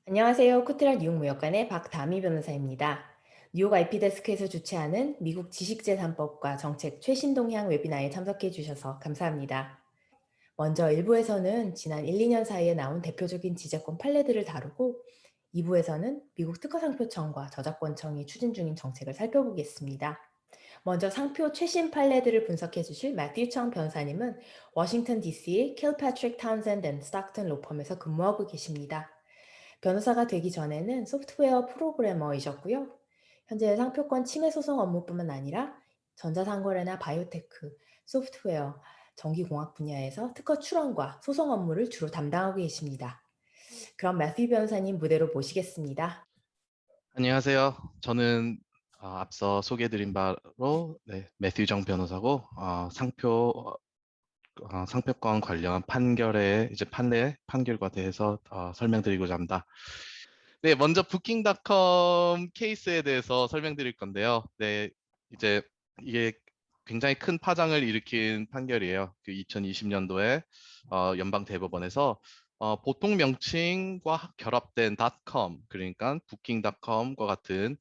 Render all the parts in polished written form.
안녕하세요. 쿠트라 뉴욕무역관의 박다미 변호사입니다. 뉴욕 IP데스크에서 주최하는 미국 지식재산법과 정책 최신 동향 웨비나에 참석해 주셔서 감사합니다. 먼저 1부에서는 지난 1, 2년 사이에 나온 대표적인 지재권 판례들을 다루고 2부에서는 미국 특허상표청과 저작권청이 추진 중인 정책을 살펴보겠습니다. 먼저 상표 최신 판례들을 분석해 주실 매튜 청 변호사님은 워싱턴 DC의 킬패트릭 타운센드 앤 스톡턴 로펌에서 근무하고 계십니다. 변호사가 되기 전에는 소프트웨어 프로그래머이셨고요. 현재 상표권 침해 소송 업무뿐만 아니라 전자상거래나 바이오테크, 소프트웨어, 전기공학 분야에서 특허 출원과 소송 업무를 주로 담당하고 계십니다. 그럼 매튜 변호사님 무대로 모시겠습니다. 안녕하세요. 저는 앞서 소개해드린 바로 매튜 정 변호사고 상표권 관련 판결의 이제 판결과 대해서 설명드리고자 합니다. 네, 먼저 부킹닷컴 케이스에 대해서 설명드릴 건데요. 네, 이제 이게 굉장히 큰 파장을 일으킨 판결이에요. 그 2020년도에 연방 대법원에서 보통 명칭과 결합된 닷컴, 그러니까 부킹닷컴과 같은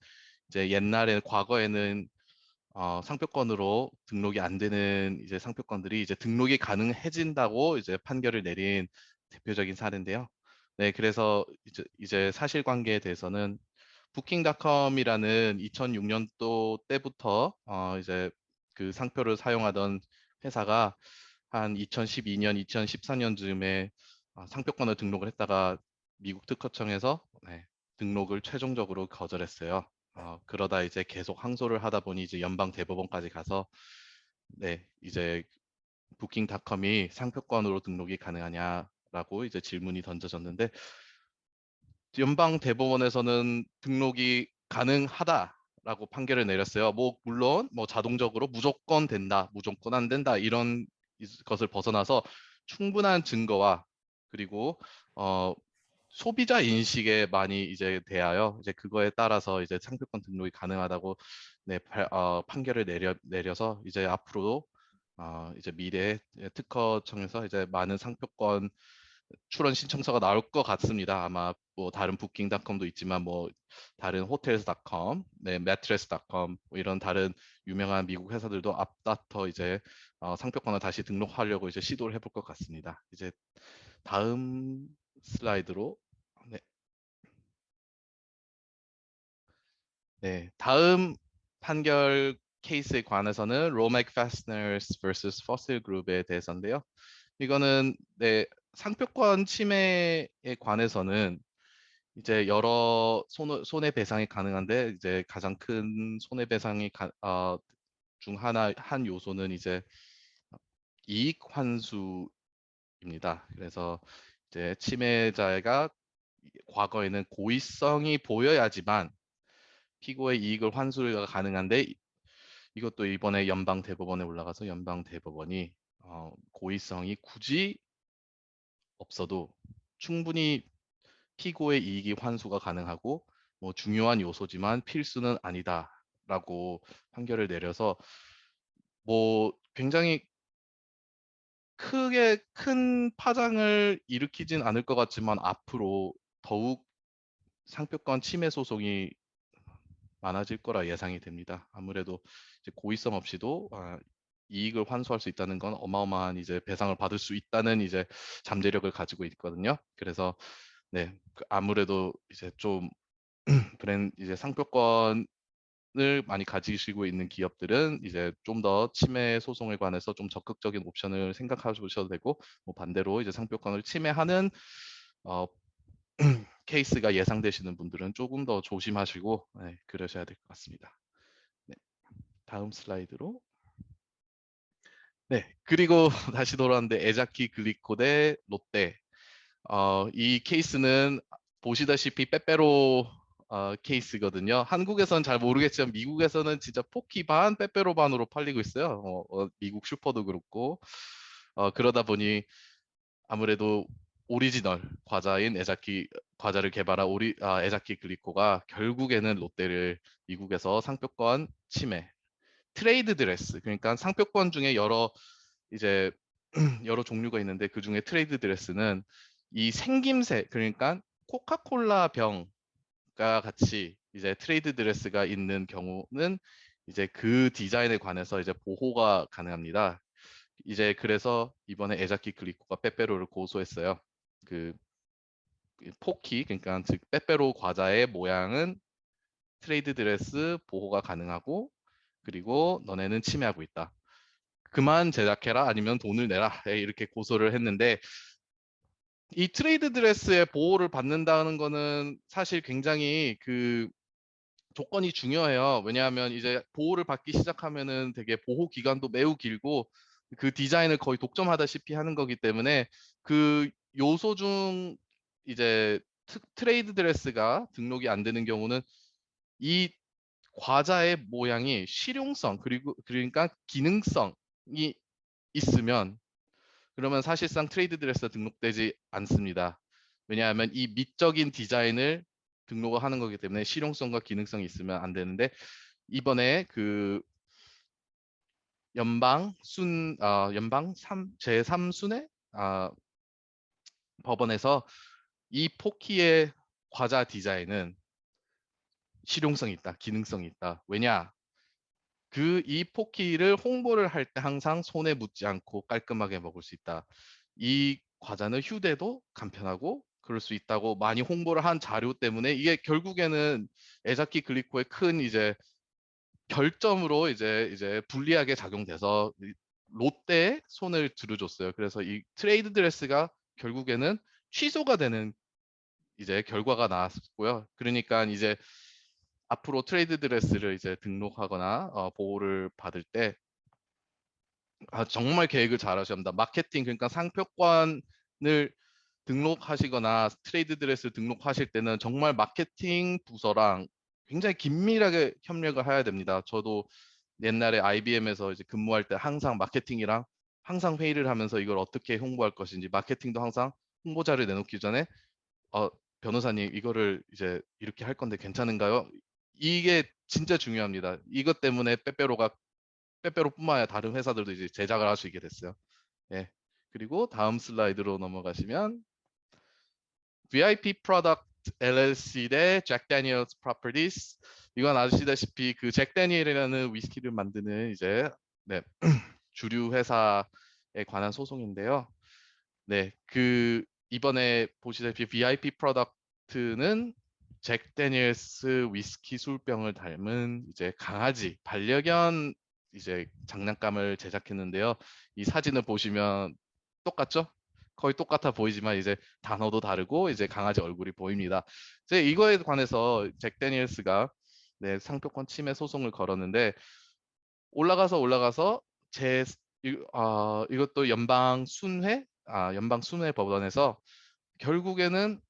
이제 옛날에 과거에는 상표권으로 등록이 안 되는 이제 상표권들이 이제 등록이 가능해진다고 이제 판결을 내린 대표적인 사례인데요. 네, 그래서 이제 사실관계에 대해서는 부킹닷컴이라는 2006년도 때부터 이제 그 상표를 사용하던 회사가 한 2012년, 2014년쯤에 상표권을 등록을 했다가 미국 특허청에서 등록을 최종적으로 거절했어요. 그러다 이제 계속 항소를 하다 보니 이제 연방 대법원까지 가서 이제 부킹닷컴이 상표권으로 등록이 가능하냐라고 이제 질문이 던져졌는데 연방 대법원에서는 등록이 가능하다라고 판결을 내렸어요. 뭐 물론 뭐 자동적으로 무조건 된다, 무조건 안 된다 이런 것을 벗어나서 충분한 증거와 그리고 소비자 인식에 많이 이제 대하여 이제 그거에 따라서 이제 상표권 등록이 가능하다고 판결을 내려서 이제 앞으로도 이제 미래 특허청에서 이제 많은 상표권 출원 신청서가 나올 것 같습니다. 아마 뭐 다른 부킹닷컴도 있지만 뭐 다른 호텔스닷컴, 매트레스닷컴 뭐 이런 다른 유명한 미국 회사들도 앞다퉈 이제 상표권을 다시 등록하려고 이제 시도를 해볼 것 같습니다. 이제 다음 슬라이드로 네, 다음 판결 케이스에 관해서는 로맥 파스너스 vs 퍼슬 그룹에 대해서인데요. 이거는 상표권 침해에 관해서는 이제 여러 손해배상이 가능한데 이제 가장 큰 손해배상이 중 한 요소는 이제 이익 환수입니다. 그래서 이제 침해자가 과거에는 고의성이 보여야지만 피고의 이익을 환수가 가능한데 이것도 이번에 연방 대법원에 올라가서 연방 대법원이 고의성이 굳이 없어도 충분히 피고의 이익이 환수가 가능하고 뭐 중요한 요소지만 필수는 아니다라고 판결을 내려서 뭐 굉장히 크게 큰 파장을 일으키진 않을 것 같지만 앞으로 더욱 상표권 침해 소송이 많아질 거라 예상이 됩니다. 아무래도 이제 고의성 없이도 이익을 환수할 수 있다는 건 어마어마한 이제 배상을 받을 수 있다는 이제 잠재력을 가지고 있거든요. 그래서 아무래도 이제 좀 이제 상표권을 많이 가지시고 있는 기업들은 이제 좀 더 침해 소송에 관해서 좀 적극적인 옵션을 생각해 보셔도 되고 뭐 반대로 이제 상표권을 침해하는 어, 케이스가 예상되시는 분들은 조금 더 조심하시고 그러셔야 될 것 같습니다. 네, 다음 슬라이드로. 그리고 다시 돌아왔는데 에자키 글리코 대 롯데. 이 케이스는 보시다시피 빼빼로 케이스거든요. 한국에서는 잘 모르겠지만 미국에서는 진짜 포키 반 빼빼로 반으로 팔리고 있어요. 미국 슈퍼도 그렇고 그러다 보니 아무래도 오리지널 과자인 에자키 과자를 개발한 에자키 글리코가 결국에는 롯데를 미국에서 상표권 침해 트레이드 드레스, 그러니까 상표권 중에 여러 이제 여러 종류가 있는데 그 중에 트레이드 드레스는 이 생김새, 그러니까 코카콜라 병과 같이 이제 트레이드 드레스가 있는 경우는 이제 그 디자인에 관해서 이제 보호가 가능합니다. 이제 그래서 이번에 에자키 글리코가 빼빼로를 고소했어요. 그 포키, 그러니까 즉 빼빼로 과자의 모양은 트레이드 드레스 보호가 가능하고, 그리고 너네는 침해하고 있다. 그만 제작해라 아니면 돈을 내라. 이렇게 고소를 했는데, 이 트레이드 드레스의 보호를 받는다는 거는 사실 굉장히 그 조건이 중요해요. 왜냐하면 이제 보호를 받기 시작하면은 되게 보호 기간도 매우 길고 그 디자인을 거의 독점하다시피 하는 거기 때문에 그 요소 중 이제 트레이드 드레스가 등록이 안 되는 경우는 이 과자의 모양이 실용성, 그리고 그러니까 기능성이 있으면, 그러면 사실상 트레이드 드레스가 등록되지 않습니다. 왜냐하면 이 미적인 디자인을 등록을 하는 거기 때문에 실용성과 기능성이 있으면 안 되는데, 이번에 그 연방 제3순회 법원에서 이 포키의 과자 디자인은 실용성이 있다, 기능성이 있다. 왜냐? 이 포키를 홍보를 할 때 항상 손에 묻지 않고 깔끔하게 먹을 수 있다. 이 과자는 휴대도 간편하고 그럴 수 있다고 많이 홍보를 한 자료 때문에 이게 결국에는 에자키 글리코의 큰 이제 결점으로 이제 불리하게 작용돼서 롯데에 손을 들어줬어요. 그래서 이 트레이드 드레스가 결국에는 취소가 되는 이제 결과가 나왔고요. 그러니까 이제 앞으로 트레이드 드레스를 이제 등록하거나 보호를 받을 때 정말 계획을 잘 하셔야 합니다. 마케팅, 그러니까 상표권을 등록하시거나 트레이드 드레스 등록하실 때는 정말 마케팅 부서랑 굉장히 긴밀하게 협력을 해야 됩니다. 저도 옛날에 IBM에서 이제 근무할 때 항상 마케팅이랑 항상 회의를 하면서 이걸 어떻게 홍보할 것인지, 마케팅도 항상 홍보자를 내놓기 전에 어, 변호사님 이거를 이제 이렇게 할 건데 괜찮은가요? 이게 진짜 중요합니다. 이것 때문에 빼빼로뿐만 아니라 다른 회사들도 이제 제작을 할 수 있게 됐어요. 예. 그리고 다음 슬라이드로 넘어가시면 VIP Product LLC 대 잭 다니엘스 프로퍼티스. 이건 아시다시피 그 잭 다니엘이라는 위스키를 만드는 이제 네, 주류 회사에 관한 소송인데요. 네, 그 이번에 보시다시피 VIP 프로덕트는 잭 다니엘스 위스키 술병을 닮은 이제 강아지 반려견 이제 장난감을 제작했는데요. 이 사진을 보시면 똑같죠? 거의 똑같아 보이지만 이제 단어도 다르고 이제 강아지 얼굴이 보입니다. 이제 이거에 관해서 잭 다니엘스가 네, 상표권 침해 소송을 걸었는데 올라가서 제 이것도 연방 순회 법원에서 결국에는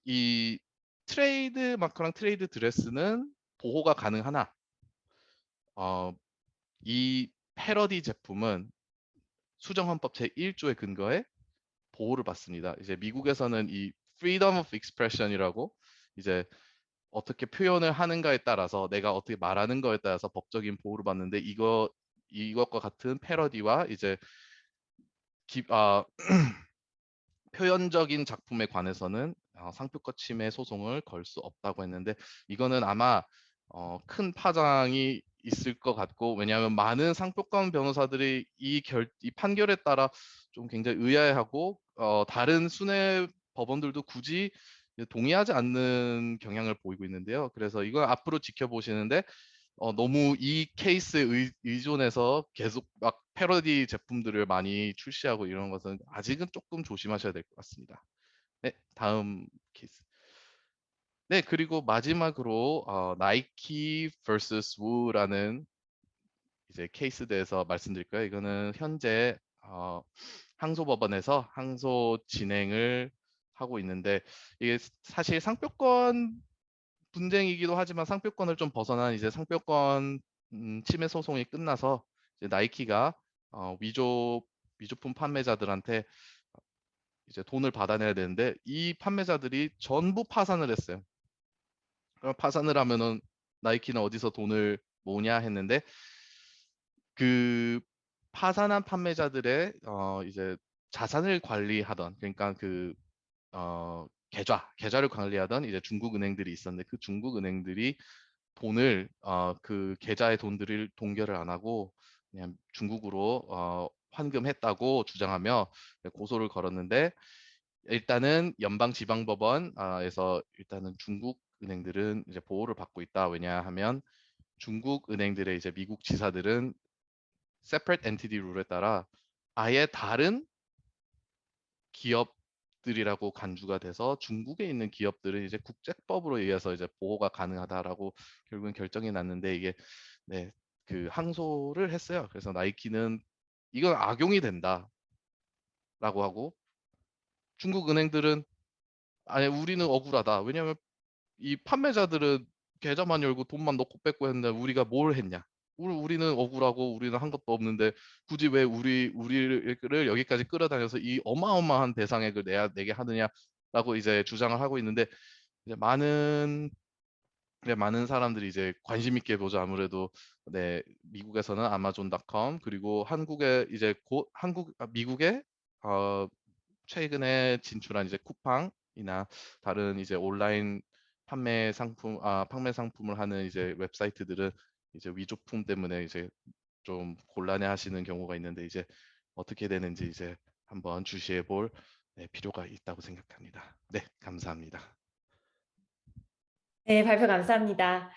이 트레이드 마크랑 트레이드 드레스는 보호가 가능하나 어, 이 패러디 제품은 수정헌법 제1조의 근거에 보호를 받습니다. 이제 미국에서는 이 freedom of expression이라고 이제 어떻게 표현을 하는가에 따라서 내가 어떻게 말하는 거에 따라서 법적인 보호를 받는데, 이것과 같은 패러디와 이제 기, 아, 표현적인 작품에 관해서는 상표권 침해 소송을 걸 수 없다고 했는데, 이거는 아마 큰 파장이 있을 것 같고, 왜냐하면 많은 상표권 변호사들이 이 판결에 따라 좀 굉장히 의아해하고 다른 순회 법원들도 굳이 동의하지 않는 경향을 보이고 있는데요. 그래서 이걸 앞으로 지켜보시는데 너무 이 케이스에 의존해서 계속 막 패러디 제품들을 많이 출시하고 이런 것은 아직은 조금 조심하셔야 될 것 같습니다. 네, 다음 케이스. 네, 그리고 마지막으로 나이키 vs 우라는 이제 케이스에 대해서 말씀드릴 거예요. 이거는 현재 항소법원에서 항소 진행을 하고 있는데, 이게 사실 상표권 분쟁이기도 하지만 상표권을 좀 벗어난 이제 상표권 침해 소송이 끝나서 이제 나이키가 위조품 판매자들한테 이제 돈을 받아내야 되는데, 이 판매자들이 전부 파산을 했어요. 그럼 파산을 하면은 나이키는 어디서 돈을 모으냐 했는데, 그 파산한 판매자들의 이제 자산을 관리하던, 그러니까 계좌를 관리하던 이제 중국 은행들이 있었는데, 그 중국 은행들이 돈을 그 계좌의 돈들을 동결을 안 하고 그냥 중국으로 환금했다고 주장하며 고소를 걸었는데, 일단은 연방지방법원에서 일단은 중국 은행들은 이제 보호를 받고 있다. 왜냐하면 중국 은행들의 이제 미국 지사들은 separate entity 룰에 따라 아예 다른 기업들이라고 간주가 돼서, 중국에 있는 기업들은 이제 국제법으로 의해서 이제 보호가 가능하다라고 결국은 결정이 났는데, 이게 네, 그 항소를 했어요. 그래서 나이키는 이건 악용이 된다라고 하고, 중국 은행들은 아니 우리는 억울하다. 왜냐하면 이 판매자들은 계좌만 열고 돈만 넣고 뺐고 했는데 우리가 뭘 했냐? 우리는 억울하고 우리는 한 것도 없는데 굳이 왜 우리를 여기까지 끌어다녀서 이 어마어마한 배상액을 내게 하느냐라고 이제 주장을 하고 있는데, 이제 많은 사람들이 이제 관심 있게 보죠. 아무래도 네, 미국에서는 아마존닷컴, 그리고 한국에 이제 곧 미국에 어 최근에 진출한 이제 쿠팡이나 다른 이제 온라인 판매 상품을 하는 이제 웹사이트들은 이제 위조품 때문에 이제 좀 곤란해하시는 경우가 있는데, 이제 어떻게 되는지 이제 한번 주시해 볼 네, 필요가 있다고 생각합니다. 네, 감사합니다. 네, 발표 감사합니다.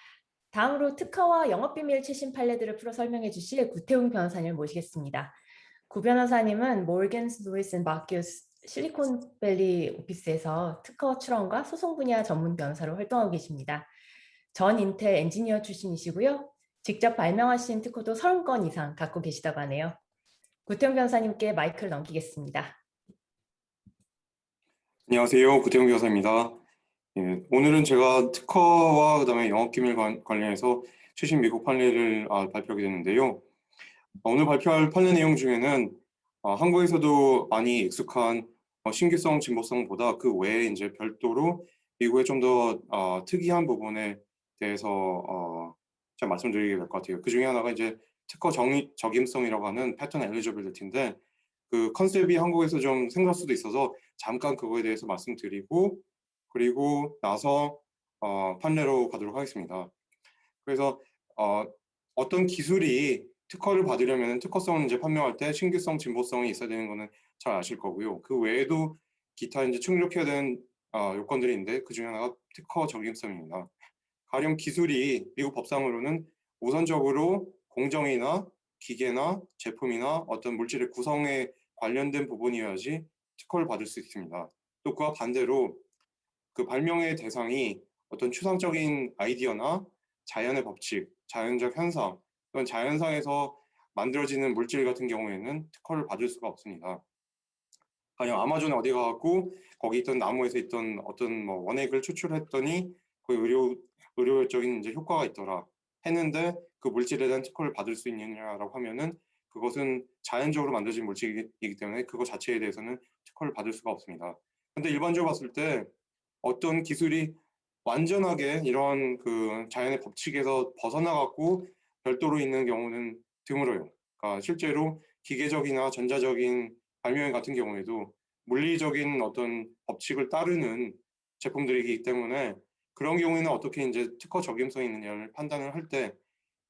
다음으로 특허와 영업비밀 최신 판례들을 풀어 설명해 주실 구태웅 변호사님을 모시겠습니다. 구 변호사님은 모건스 루이스 앤 마큐스 실리콘밸리 오피스에서 특허 출원과 소송 분야 전문 변호사로 활동하고 계십니다. 전 인텔 엔지니어 출신이시고요. 직접 발명하신 특허도 30건 이상 갖고 계시다고 하네요. 구태웅 변호사님께 마이크를 넘기겠습니다. 안녕하세요. 구태웅 변호사입니다. 예, 오늘은 제가 특허와 그다음에 영업기밀 관련해서 최신 미국 판례를 발표하게 됐는데요. 오늘 발표할 판례 내용 중에는 한국에서도 많이 익숙한 신규성, 진보성보다 그 외에 이제 별도로 미국의 좀 더 특이한 부분에 대해서 제가 말씀드리게 될 것 같아요. 그 중에 하나가 이제 특허 적임성이라고 하는 패턴 엘리저빌리티인데, 그 컨셉이 한국에서 좀 생각할 수도 있어서 잠깐 그거에 대해서 말씀드리고, 그리고 나서 판례로 가도록 하겠습니다. 그래서 어떤 기술이 특허를 받으려면 특허성을 이제 판명할 때 신규성, 진보성이 있어야 되는 거는 잘 아실 거고요. 그 외에도 기타 이제 충족해야 되는 요건들이 있는데, 그 중에 하나가 특허 적임성입니다. 가령 기술이 미국 법상으로는 우선적으로 공정이나 기계나 제품이나 어떤 물질의 구성에 관련된 부분이어야지 특허를 받을 수 있습니다. 또 그와 반대로 그 발명의 대상이 어떤 추상적인 아이디어나 자연의 법칙, 자연적 현상, 또는 자연상에서 만들어지는 물질 같은 경우에는 특허를 받을 수가 없습니다. 가령 아마존에 어디 가갖고 거기 있던 나무에서 있던 어떤 뭐 원액을 추출했더니 그 의료적인 이제 효과가 있더라 했는데, 그 물질에 대한 특허를 받을 수 있느냐라고 하면은 그것은 자연적으로 만들어진 물질이기 때문에 그거 자체에 대해서는 특허를 받을 수가 없습니다. 근데 일반적으로 봤을 때 어떤 기술이 완전하게 이런 그 자연의 법칙에서 벗어나갖고 별도로 있는 경우는 드물어요. 그러니까 실제로 기계적이나 전자적인 발명 같은 경우에도 물리적인 어떤 법칙을 따르는 제품들이기 때문에, 그런 경우에는 어떻게 이제 특허 적임성이 있느냐를 판단을 할 때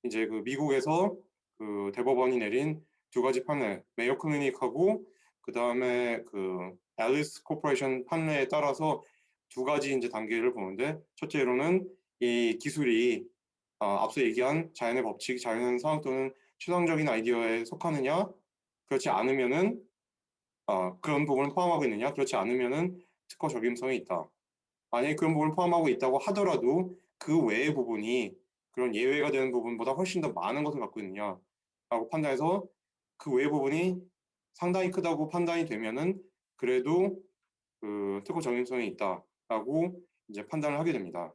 이제 그 미국에서 그 대법원이 내린 두 가지 판례, 메이오 클리닉하고 그 다음에 그 앨리스 코퍼레이션 판례에 따라서 두 가지 이제 단계를 보는데, 첫째로는 이 기술이 앞서 얘기한 자연의 법칙, 자연현상 또는 추상적인 아이디어에 속하느냐, 그렇지 않으면은 그런 부분을 포함하고 있느냐, 그렇지 않으면은 특허 적임성이 있다. 만약에 그런 부분을 포함하고 있다고 하더라도 그 외의 부분이 그런 예외가 되는 부분보다 훨씬 더 많은 것을 갖고 있느냐라고 판단해서 그 외의 부분이 상당히 크다고 판단이 되면은 그래도 그 특허 적임성이 있다라고 이제 판단을 하게 됩니다.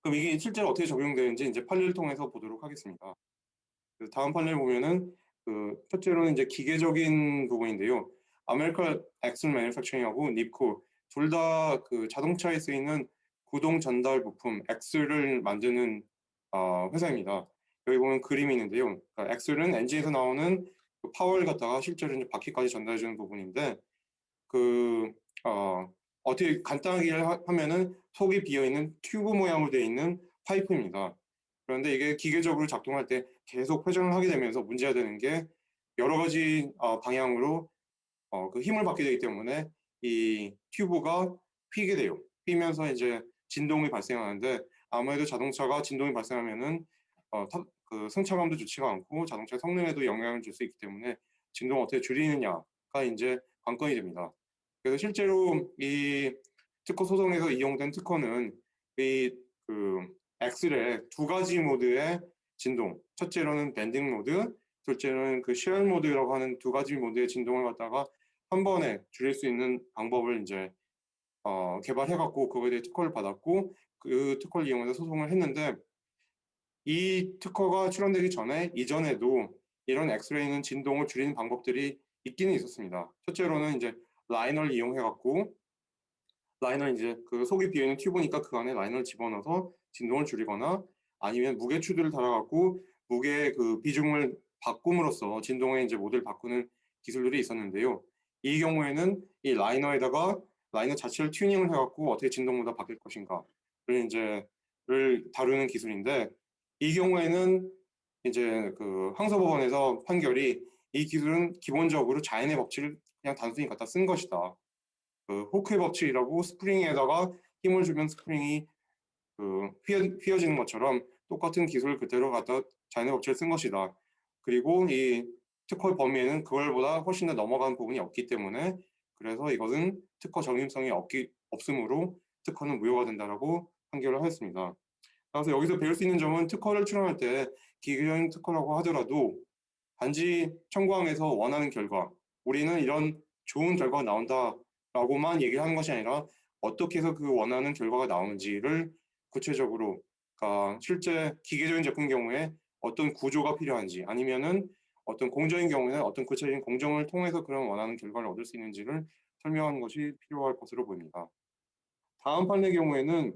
그럼 이게 실제로 어떻게 적용되는지 이제 판례를 통해서 보도록 하겠습니다. 다음 판례를 보면은 그 첫째로는 이제 기계적인 부분인데요. 아메리칸 엑셀 매니팩처링하고 닙코 둘 다 그 자동차에 쓰이는 구동 전달 부품 엑셀을 만드는 회사입니다. 여기 보면 그림이 있는데요. 그러니까 X는 엔진에서 나오는 그 파워를 갖다가 실제로 이제 바퀴까지 전달해주는 부분인데 그 어떻게 간단하게 하면은 속이 비어 있는 튜브 모양으로 되어 있는 파이프입니다. 그런데 이게 기계적으로 작동할 때 계속 회전을 하게 되면서 문제가 되는 게 여러 가지 방향으로 그 힘을 받게 되기 때문에 이 튜브가 휘게 돼요. 휘면서 이제 진동이 발생하는데 아무래도 자동차가 진동이 발생하면은 그 승차감도 좋지가 않고 자동차 성능에도 영향을 줄 수 있기 때문에 진동을 어떻게 줄이느냐가 이제 관건이 됩니다. 그래서 실제로 이 특허 소송에서 이용된 특허는 이 그 엑셀의 두 가지 모드의 진동, 첫째로는 밴딩 모드, 둘째로는 그 쉘 모드라고 하는 두 가지 모드의 진동을 갖다가 한 번에 줄일 수 있는 방법을 이제 개발해갖고 그거에 대해 특허를 받았고 그 특허를 이용해서 소송을 했는데 이 특허가 출원되기 전에 이전에도 이런 엑스레이는 진동을 줄이는 방법들이 있기는 있었습니다. 첫째로는 이제 라이너를 이용해갖고 라이너는 이제 그 속이 비어있는 튜브니까 그 안에 라이너를 집어넣어서 진동을 줄이거나 아니면 무게 추들을 달아갖고 무게의 그 비중을 바꿈으로써 진동의 이제 모드를 바꾸는 기술들이 있었는데요. 이 경우에는 이 라이너에다가 라이너 자체를 튜닝을 해갖고 어떻게 진동 모드가 바뀔 것인가를 이제를 다루는 기술인데 이 경우에는 이제 그 항소법원에서 판결이 이 기술은 기본적으로 자연의 법칙을 그냥 단순히 갖다 쓴 것이다. 그 호크의 법칙이라고 스프링에다가 힘을 주면 스프링이 그 휘어지는 것처럼 똑같은 기술을 그대로 갖다 자연의 법칙을 쓴 것이다. 그리고 이 특허의 범위에는 그걸보다 훨씬 더 넘어가는 부분이 없기 때문에 그래서 이것은 특허 적임성이 없으므로 특허는 무효가 된다라고 판결을 하였습니다. 그래서 여기서 배울 수 있는 점은 특허를 출원할 때 기계적인 특허라고 하더라도 단지 청구항에서 원하는 결과, 우리는 이런 좋은 결과가 나온다라고만 얘기를 하는 것이 아니라 어떻게 해서 그 원하는 결과가 나오는지를 구체적으로, 그러니까 실제 기계적인 제품 경우에 어떤 구조가 필요한지 아니면은 어떤 공정인 경우에는 어떤 구체적인 공정을 통해서 그런 원하는 결과를 얻을 수 있는지를 설명하는 것이 필요할 것으로 보입니다. 다음 판의 경우에는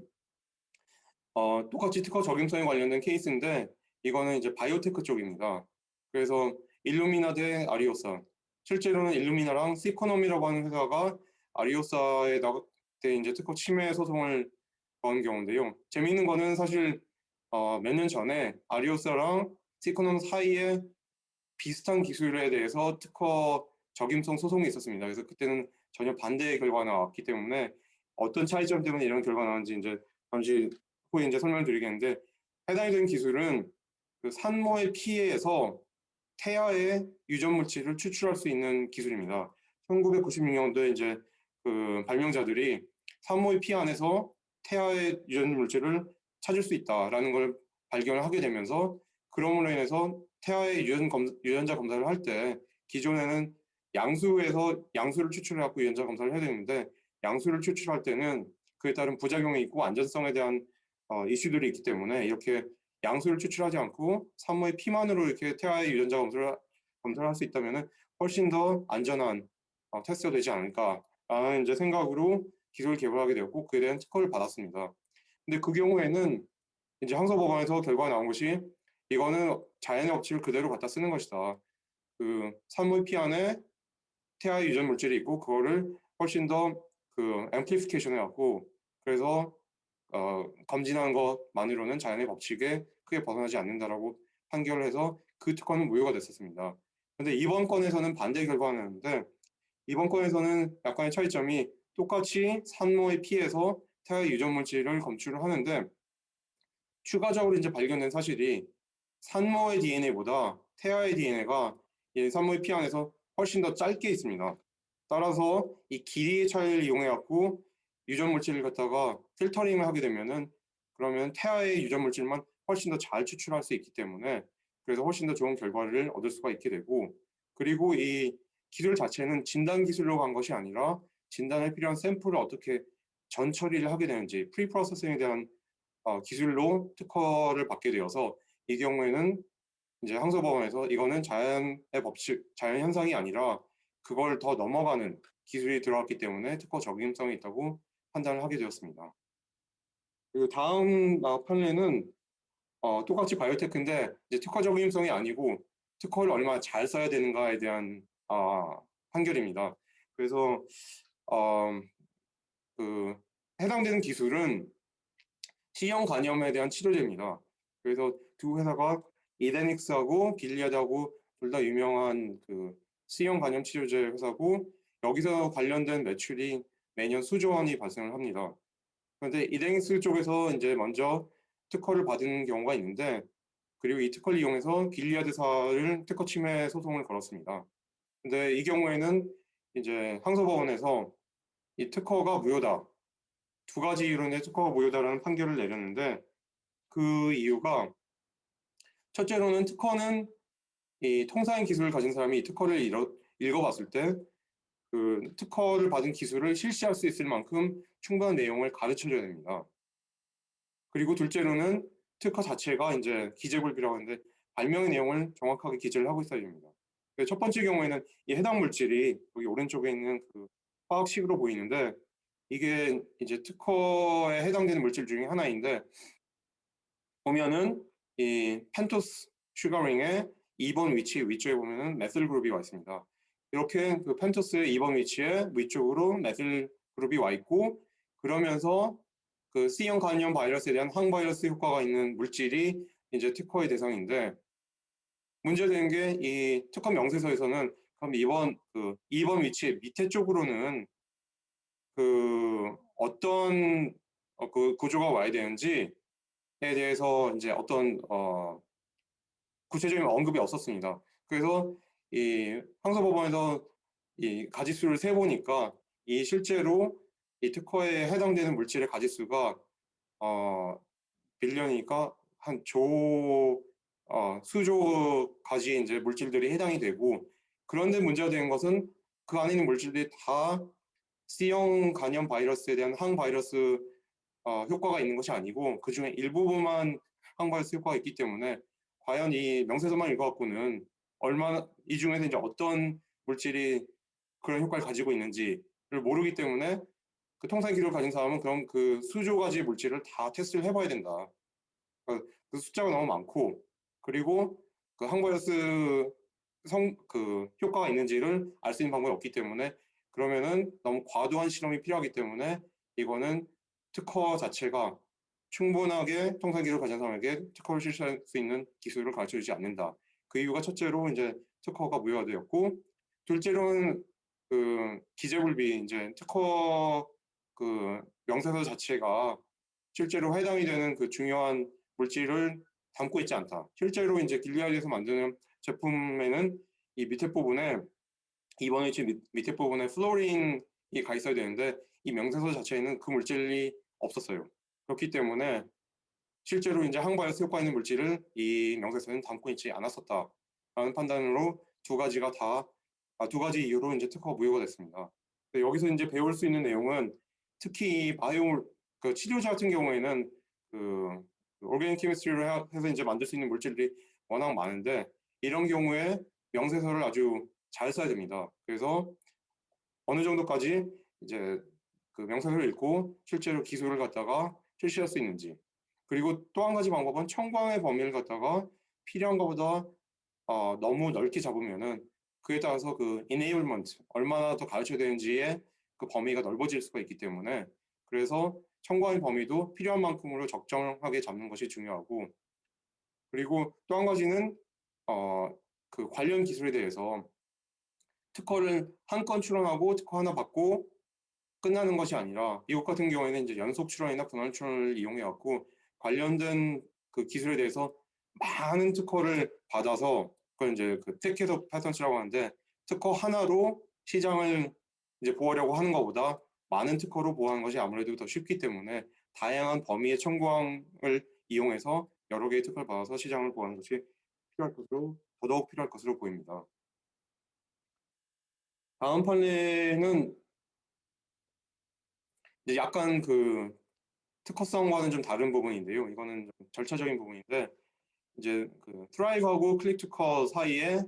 똑같이 특허 적임성에 관련된 케이스인데 이거는 이제 바이오테크 쪽입니다. 그래서 일루미나 대 아리오사. 실제로는 일루미나랑 시코노미라고 하는 회사가 아리오사에 대 이제 특허 침해 소송을 건 경우인데요. 재미있는 거는 사실 몇 년 전에 아리오사랑 시코노미 사이에 비슷한 기술에 대해서 특허 적임성 소송이 있었습니다. 그래서 그때는 전혀 반대의 결과가 나왔기 때문에 어떤 차이점 때문에 이런 결과가 나왔는지 이제 잠시 후에 이제 설명드리겠는데 해당이 되는 기술은 그 산모의 피에서 태아의 유전 물질을 추출할 수 있는 기술입니다. 1996년도에 이제 그 발명자들이 산모의 피 안에서 태아의 유전 물질을 찾을 수 있다라는 걸 발견을 하게 되면서 그럼으로 인해서 태아의 유전자 검사를 할 때 기존에는 양수에서 양수를 추출해 갖고 유전자 검사를 해야 되는데 양수를 추출할 때는 그에 따른 부작용이 있고 안전성에 대한 이슈들이 있기 때문에 이렇게 양수를 추출하지 않고 산모의 피만으로 이렇게 태아의 유전자 검사를 할 수 있다면 훨씬 더 안전한 테스트가 되지 않을까라는 이제 생각으로 기술을 개발하게 되었고 그에 대한 특허를 받았습니다. 근데 그 경우에는 이제 항소법원에서 결과가 나온 것이 이거는 자연의 법칙을 그대로 갖다 쓰는 것이다. 그 산모의 피 안에 태아의 유전 물질이 있고 그거를 훨씬 더 그 앰플리피케이션 해갖고 그래서 검진한 것만으로는 자연의 법칙에 크게 벗어나지 않는다라고 판결을 해서 그 특허는 무효가 됐었습니다. 그런데 이번 건에서는 반대 결과가 나는데 이번 건에서는 약간의 차이점이 똑같이 산모의 피에서 태아의 유전 물질을 검출을 하는데 추가적으로 이제 발견된 사실이 산모의 DNA보다 태아의 DNA가 산모의 피 안에서 훨씬 더 짧게 있습니다. 따라서 이 길이의 차이를 이용해 갖고 유전 물질을 갖다가 필터링을 하게 되면은 그러면 태아의 유전 물질만 훨씬 더 잘 추출할 수 있기 때문에 그래서 훨씬 더 좋은 결과를 얻을 수가 있게 되고 그리고 이 기술 자체는 진단 기술로 간 것이 아니라 진단에 필요한 샘플을 어떻게 전 처리를 하게 되는지 프리 프로세싱에 대한 기술로 특허를 받게 되어서 이 경우에는 이제 항소법원에서 이거는 자연의 법칙, 자연 현상이 아니라 그걸 더 넘어가는 기술이 들어왔기 때문에 특허 적임성이 있다고 판단을 하게 되었습니다. 그리고 다음 판례는 똑같이 바이오테크인데 이제 특허 적용성이 아니고 특허를 얼마나 잘 써야 되는가에 대한 판결입니다. 그래서 어, 그 해당되는 기술은 C형 간염에 대한 치료제입니다. 그래서 두 회사가 이데닉스하고 길리아드하고 둘 다 유명한 그 C형 간염 치료제 회사고 여기서 관련된 매출이 매년 수조 원이 발생을 합니다. 그런데 이데닉스 쪽에서 이제 먼저 특허를 받은 경우가 있는데 그리고 이 특허를 이용해서 길리아드사를 특허 침해 소송을 걸었습니다. 근데 이 경우에는 이제 항소법원에서 이 특허가 무효다. 두 가지 이론의 특허가 무효다라는 판결을 내렸는데 그 이유가 첫째로는 특허는 이 통사인 기술을 가진 사람이 이 특허를 읽어봤을 때 그 특허를 받은 기술을 실시할 수 있을 만큼 충분한 내용을 가르쳐줘야 됩니다. 그리고 둘째로는 특허 자체가 이제 기재불비라고 하는데 발명의 내용을 정확하게 기재를 하고 있어야 됩니다. 첫 번째 경우에는 이 해당 물질이 여기 오른쪽에 있는 그 화학식으로 보이는데 이게 이제 특허에 해당되는 물질 중에 하나인데 보면은 이 펜토스 슈거링의 2번 위치 위쪽에 보면은 메실 그룹이 와 있습니다. 이렇게 그 펜토스의 2번 위치에 위쪽으로 메실 그룹이 와 있고 그러면서 그 C형 간염 바이러스에 대한 항바이러스 효과가 있는 물질이 이제 특허의 대상인데 문제되는 게 이 특허 명세서에서는 그럼 그 2번 위치 밑에 쪽으로는 그 어떤 그 구조가 와야 되는지에 대해서 이제 어떤 구체적인 언급이 없었습니다. 그래서 이 항소법원에서 이 가짓수를 세 보니까 이 실제로 이 특허에 해당되는 물질의 가짓수가 빌리언이니까 한 수조 가지 이제 물질들이 해당이 되고 그런데 문제가 되는 것은 그 안에 있는 물질들이 다 C형 간염 바이러스에 대한 항바이러스 효과가 있는 것이 아니고 그 중에 일부분만 항바이러스 효과가 있기 때문에 과연 이 명세서만 읽어갖고는 얼마나 이 중에서 이제 어떤 물질이 그런 효과를 가지고 있는지를 모르기 때문에 그 통상 기록을 가진 사람은 그럼 그 수조 가지 물질을 다 테스트를 해봐야 된다. 그 숫자가 너무 많고 그리고 그 항바이러스 그 효과가 있는지를 알 수 있는 방법이 없기 때문에 그러면은 너무 과도한 실험이 필요하기 때문에 이거는 특허 자체가 충분하게 통상 기록을 가진 사람에게 특허를 실시할 수 있는 기술을 가르쳐주지 않는다. 그 이유가 첫째로 이제 특허가 무효가 되었고 둘째로는 그 기재불비 이제 특허 그 명세서 자체가 실제로 해당이 되는 그 중요한 물질을 담고 있지 않다. 실제로 이제 길리아드에서 만드는 제품에는 이 밑에 부분에 이번 회치 밑에 부분에 플로린이 가 있어야 되는데 이 명세서 자체에는 그 물질이 없었어요. 그렇기 때문에 실제로 이제 항바이러스 효과 있는 물질을 이 명세서에는 담고 있지 않았었다라는 판단으로 두 가지 이유로 이제 특허가 무효가 됐습니다. 여기서 이제 배울 수 있는 내용은 특히 그 치료제 같은 경우에는 그 오르가닉 케미스트리를 해서 이제 만들 수 있는 물질들이 워낙 많은데 이런 경우에 명세서를 아주 잘 써야 됩니다. 그래서 어느 정도까지 이제 그 명세서를 읽고 실제로 기술을 갖다가 실시할 수 있는지 그리고 또 한 가지 방법은 청구항의 범위를 갖다가 필요한 것보다 너무 넓게 잡으면은 그에 따라서 그 enablement 얼마나 더 가르쳐야 되는지의 그 범위가 넓어질 수가 있기 때문에 그래서 청구항의 범위도 필요한 만큼으로 적정하게 잡는 것이 중요하고 그리고 또 한 가지는 그 관련 기술에 대해서 특허를 한 건 출원하고 특허 하나 받고 끝나는 것이 아니라 미국 같은 경우에는 이제 연속 출원이나 분할 출원을 이용해 갖고 관련된 그 기술에 대해서 많은 특허를 받아서 그걸 이제 그 택해서 패턴스라고 하는데 특허 하나로 시장을 이제 보호하려고 하는 것보다 많은 특허로 보호하는 것이 아무래도 더 쉽기 때문에 다양한 범위의 청구항을 이용해서 여러 개의 특허를 받아서 시장을 보호하는 것이 더더욱 필요할 것으로 보입니다. 다음 판례는 이제 약간 그 특허성과는 좀 다른 부분인데요. 이거는 좀 절차적인 부분인데 이제 그 트라이브하고 클릭투커 사이에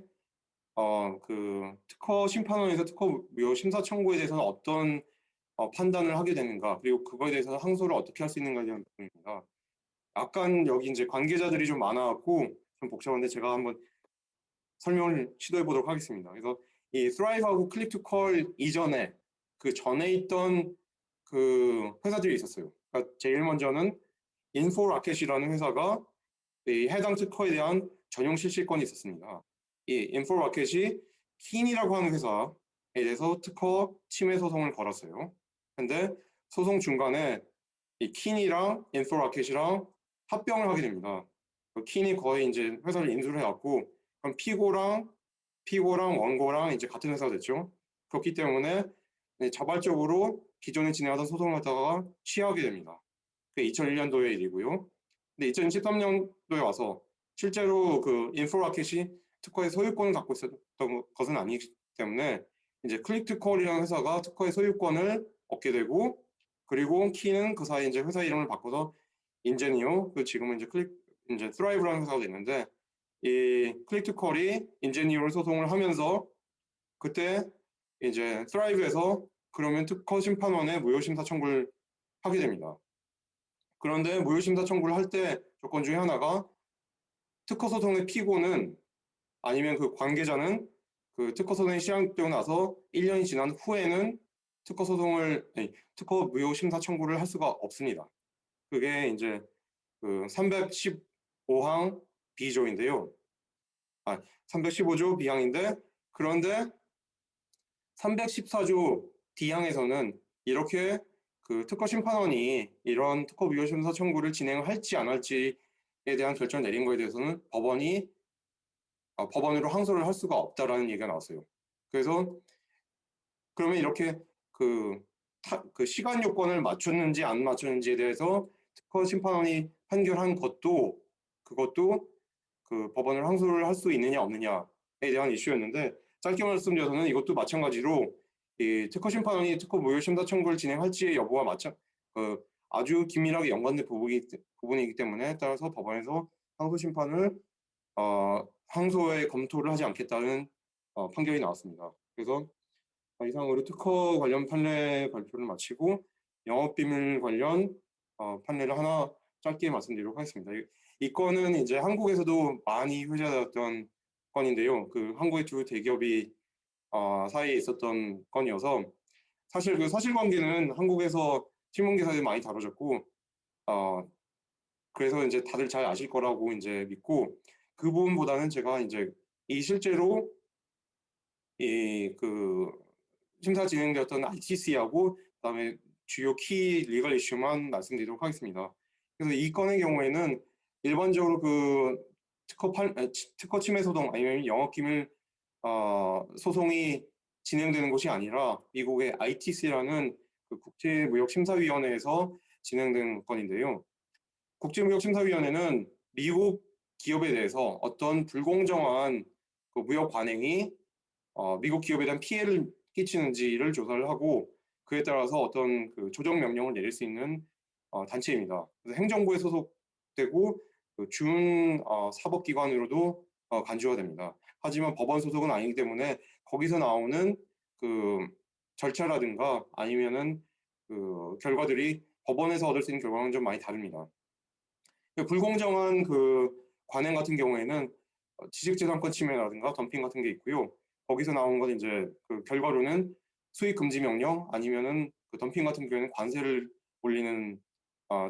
그 특허 심판원에서 특허 무효 심사 청구에 대해서는 어떤 판단을 하게 되는가 그리고 그거에 대해서 항소를 어떻게 할 수 있는가에 대한 부분입니다. 약간 여기 이제 관계자들이 좀 많아갖고 좀 복잡한데 제가 한번 설명을 시도해 보도록 하겠습니다. 그래서 이 Thrive하고 Click to Call 이전에 그 전에 있던 그 회사들이 있었어요. 그러니까 제일 먼저는 인포라켓이라는 회사가 이 해당 특허에 대한 전용 실시권이 있었습니다. 이 인포라켓이 킨이라고 하는 회사에 대해서 특허 침해 소송을 걸었어요. 근데 소송 중간에 이 킨이랑 인포라켓이랑 합병을 하게 됩니다. 킨이 거의 이제 회사를 인수를 해왔고, 그럼 피고랑 원고랑 이제 같은 회사가 됐죠. 그렇기 때문에 자발적으로 기존에 진행하던 소송을 갖다가 취하게 됩니다. 그게 2001년도의 일이고요. 근데 2013년도에 와서 실제로 그 인포라켓이 특허의 소유권을 갖고 있었던 것은 아니기 때문에 이제 클릭투콜이라는 회사가 특허의 소유권을 얻게 되고, 그리고 키는 그 사이에 이제 회사 이름을 바꿔서 인제니어, 그 지금은 이제 스라이브라는 회사가 됐는데, 이 클릭투콜이 인제니어를 소송을 하면서 그때 이제 스라이브에서 그러면 특허 심판원에 무효 심사 청구를 하게 됩니다. 그런데 무효 심사 청구를 할 때 조건 중에 하나가 특허 소송의 피고는 아니면 그 관계자는 그 특허 소송이 시작되고 나서 1년이 지난 후에는 특허 무효 심사 청구를 할 수가 없습니다. 그게 이제 그 315항 B조인데요. 315조 B항인데, 그런데 314조 D항에서는 이렇게 그 특허 심판원이 이런 특허 무효 심사 청구를 진행할지 안 할지에 대한 결정을 내린 거에 대해서는 법원으로 항소를 할 수가 없다라는 얘기가 나왔어요. 그래서 그러면 이렇게 그 시간 요건을 맞췄는지 안 맞췄는지에 대해서 특허 심판원이 판결한 그것도 그 법원을 항소를 할 수 있느냐 없느냐에 대한 이슈였는데, 짧게 말씀드려서는 이것도 마찬가지로 이 특허 심판원이 특허 무효 심사 청구를 진행할지의 여부와 아주 긴밀하게 연관된 부분이기 때문에, 따라서 법원에서 항소 심판을 항소에 검토를 하지 않겠다는 판결이 나왔습니다. 그래서 이상으로 특허 관련 판례 발표를 마치고 영업비밀 관련 판례를 하나 짧게 말씀드리도록 하겠습니다. 이 건은 이제 한국에서도 많이 회자되었던 건인데요. 그 한국의 두 대기업이 사이에 있었던 건이어서 사실 그 사실관계는 한국에서 신문 기사에 많이 다뤄졌고, 그래서 이제 다들 잘 아실 거라고 이제 믿고, 그 부분보다는 제가 이제 실제로 이 그 심사 진행되었던 ITC하고 그다음에 주요 키 리걸 이슈만 말씀드리도록 하겠습니다. 그래서 이 건의 경우에는 일반적으로 그 특허 침해 소송 아니면 영업기밀 소송이 진행되는 곳이 아니라 미국의 ITC라는 그 국제무역심사위원회에서 진행된 건인데요. 국제무역심사위원회는 미국 기업에 대해서 어떤 불공정한 그 무역 관행이 미국 기업에 대한 피해를 끼치는지를 조사를 하고, 그에 따라서 어떤 그 조정 명령을 내릴 수 있는 단체입니다. 그래서 행정부에 소속되고 그 준 사법기관으로도 간주화됩니다. 하지만 법원 소속은 아니기 때문에 거기서 나오는 그 절차라든가 아니면은 그 결과들이 법원에서 얻을 수 있는 결과는 좀 많이 다릅니다. 불공정한 그 관행 같은 경우에는 지식재산권 침해라든가 덤핑 같은 게 있고요. 거기서 나온 건 이제 그 결과로는 수익 금지 명령 아니면은 그 덤핑 같은 경우에는 관세를 올리는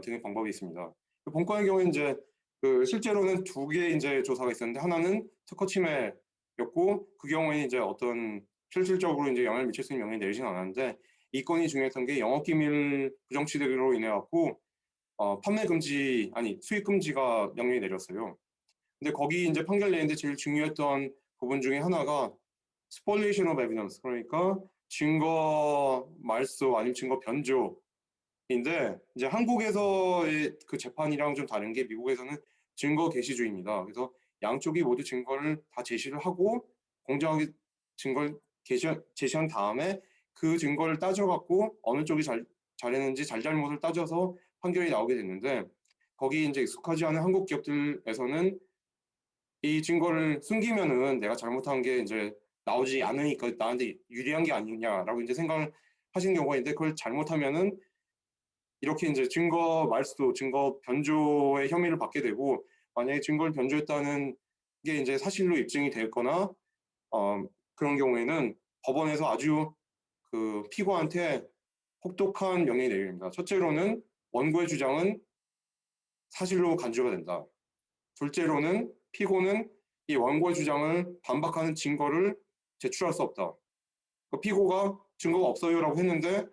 등의 방법이 있습니다. 본건의 경우에 이제 그 실제로는 두 개의 이제 조사가 있었는데, 하나는 특허 침해였고, 그 경우에 이제 어떤 실질적으로 이제 영향을 미칠 수 있는 명령이 내리진 않았는데, 이 건이 중요했던 게 영업기밀 부정 취득으로 인해 갖고 판매 금지 수익 금지가 명령이 내렸어요. 근데 거기 이제 판결 내는데 제일 중요했던 부분 중에 하나가 spoliation of evidence, 그러니까 증거 말소 아니면 증거 변조인데, 이제 한국에서의 그 재판이랑 좀 다른 게 미국에서는 증거 개시주의입니다. 그래서 양쪽이 모두 증거를 다 제시를 하고 공정하게 증거를 제시한 다음에 그 증거를 따져갖고 어느 쪽이 잘했는지 잘잘못을 따져서 판결이 나오게 됐는데, 거기 이제 익숙하지 않은 한국 기업들에서는 이 증거를 숨기면은 내가 잘못한 게 이제 나오지 않으니까 나한테 유리한 게 아니냐라고 이제 생각을 하시는 경우가 있는데, 그걸 잘못하면은 이렇게 이제 증거 말소, 증거 변조의 혐의를 받게 되고, 만약에 증거를 변조했다는 게 이제 사실로 입증이 됐거나 그런 경우에는 법원에서 아주 그 피고한테 혹독한 명령이 내립니다. 첫째로는 원고의 주장은 사실로 간주가 된다. 둘째로는 피고는 이 원고의 주장을 반박하는 증거를 제출할 수 없다. 피고가 증거가 없어요라고 했는데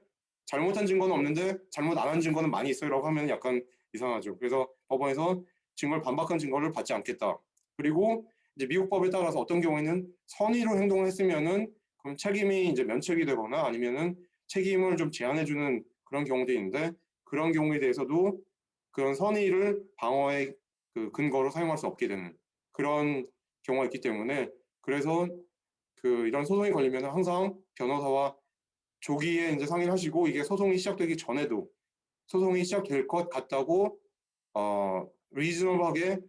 잘못한 증거는 없는데 잘못 안 한 증거는 많이 있어요라고 하면 약간 이상하죠. 그래서 법원에서 증거를 반박한 증거를 받지 않겠다. 그리고 이제 미국 법에 따라서 어떤 경우에는 선의로 행동을 했으면은 그럼 책임이 이제 면책이 되거나 아니면은 책임을 좀 제한해주는 그런 경우도 있는데, 그런 경우에 대해서도 그런 선의를 방어의 그 근거로 사용할 수 없게 되는 그런 경우가 있기 때문에, 그래서 그 이런 소송이 걸리면 항상 변호사와 조기에 이제 상의를 하시고, 이게 소송이 시작되기 전에도 소송이 시작될 것 같다고 리즈너블하게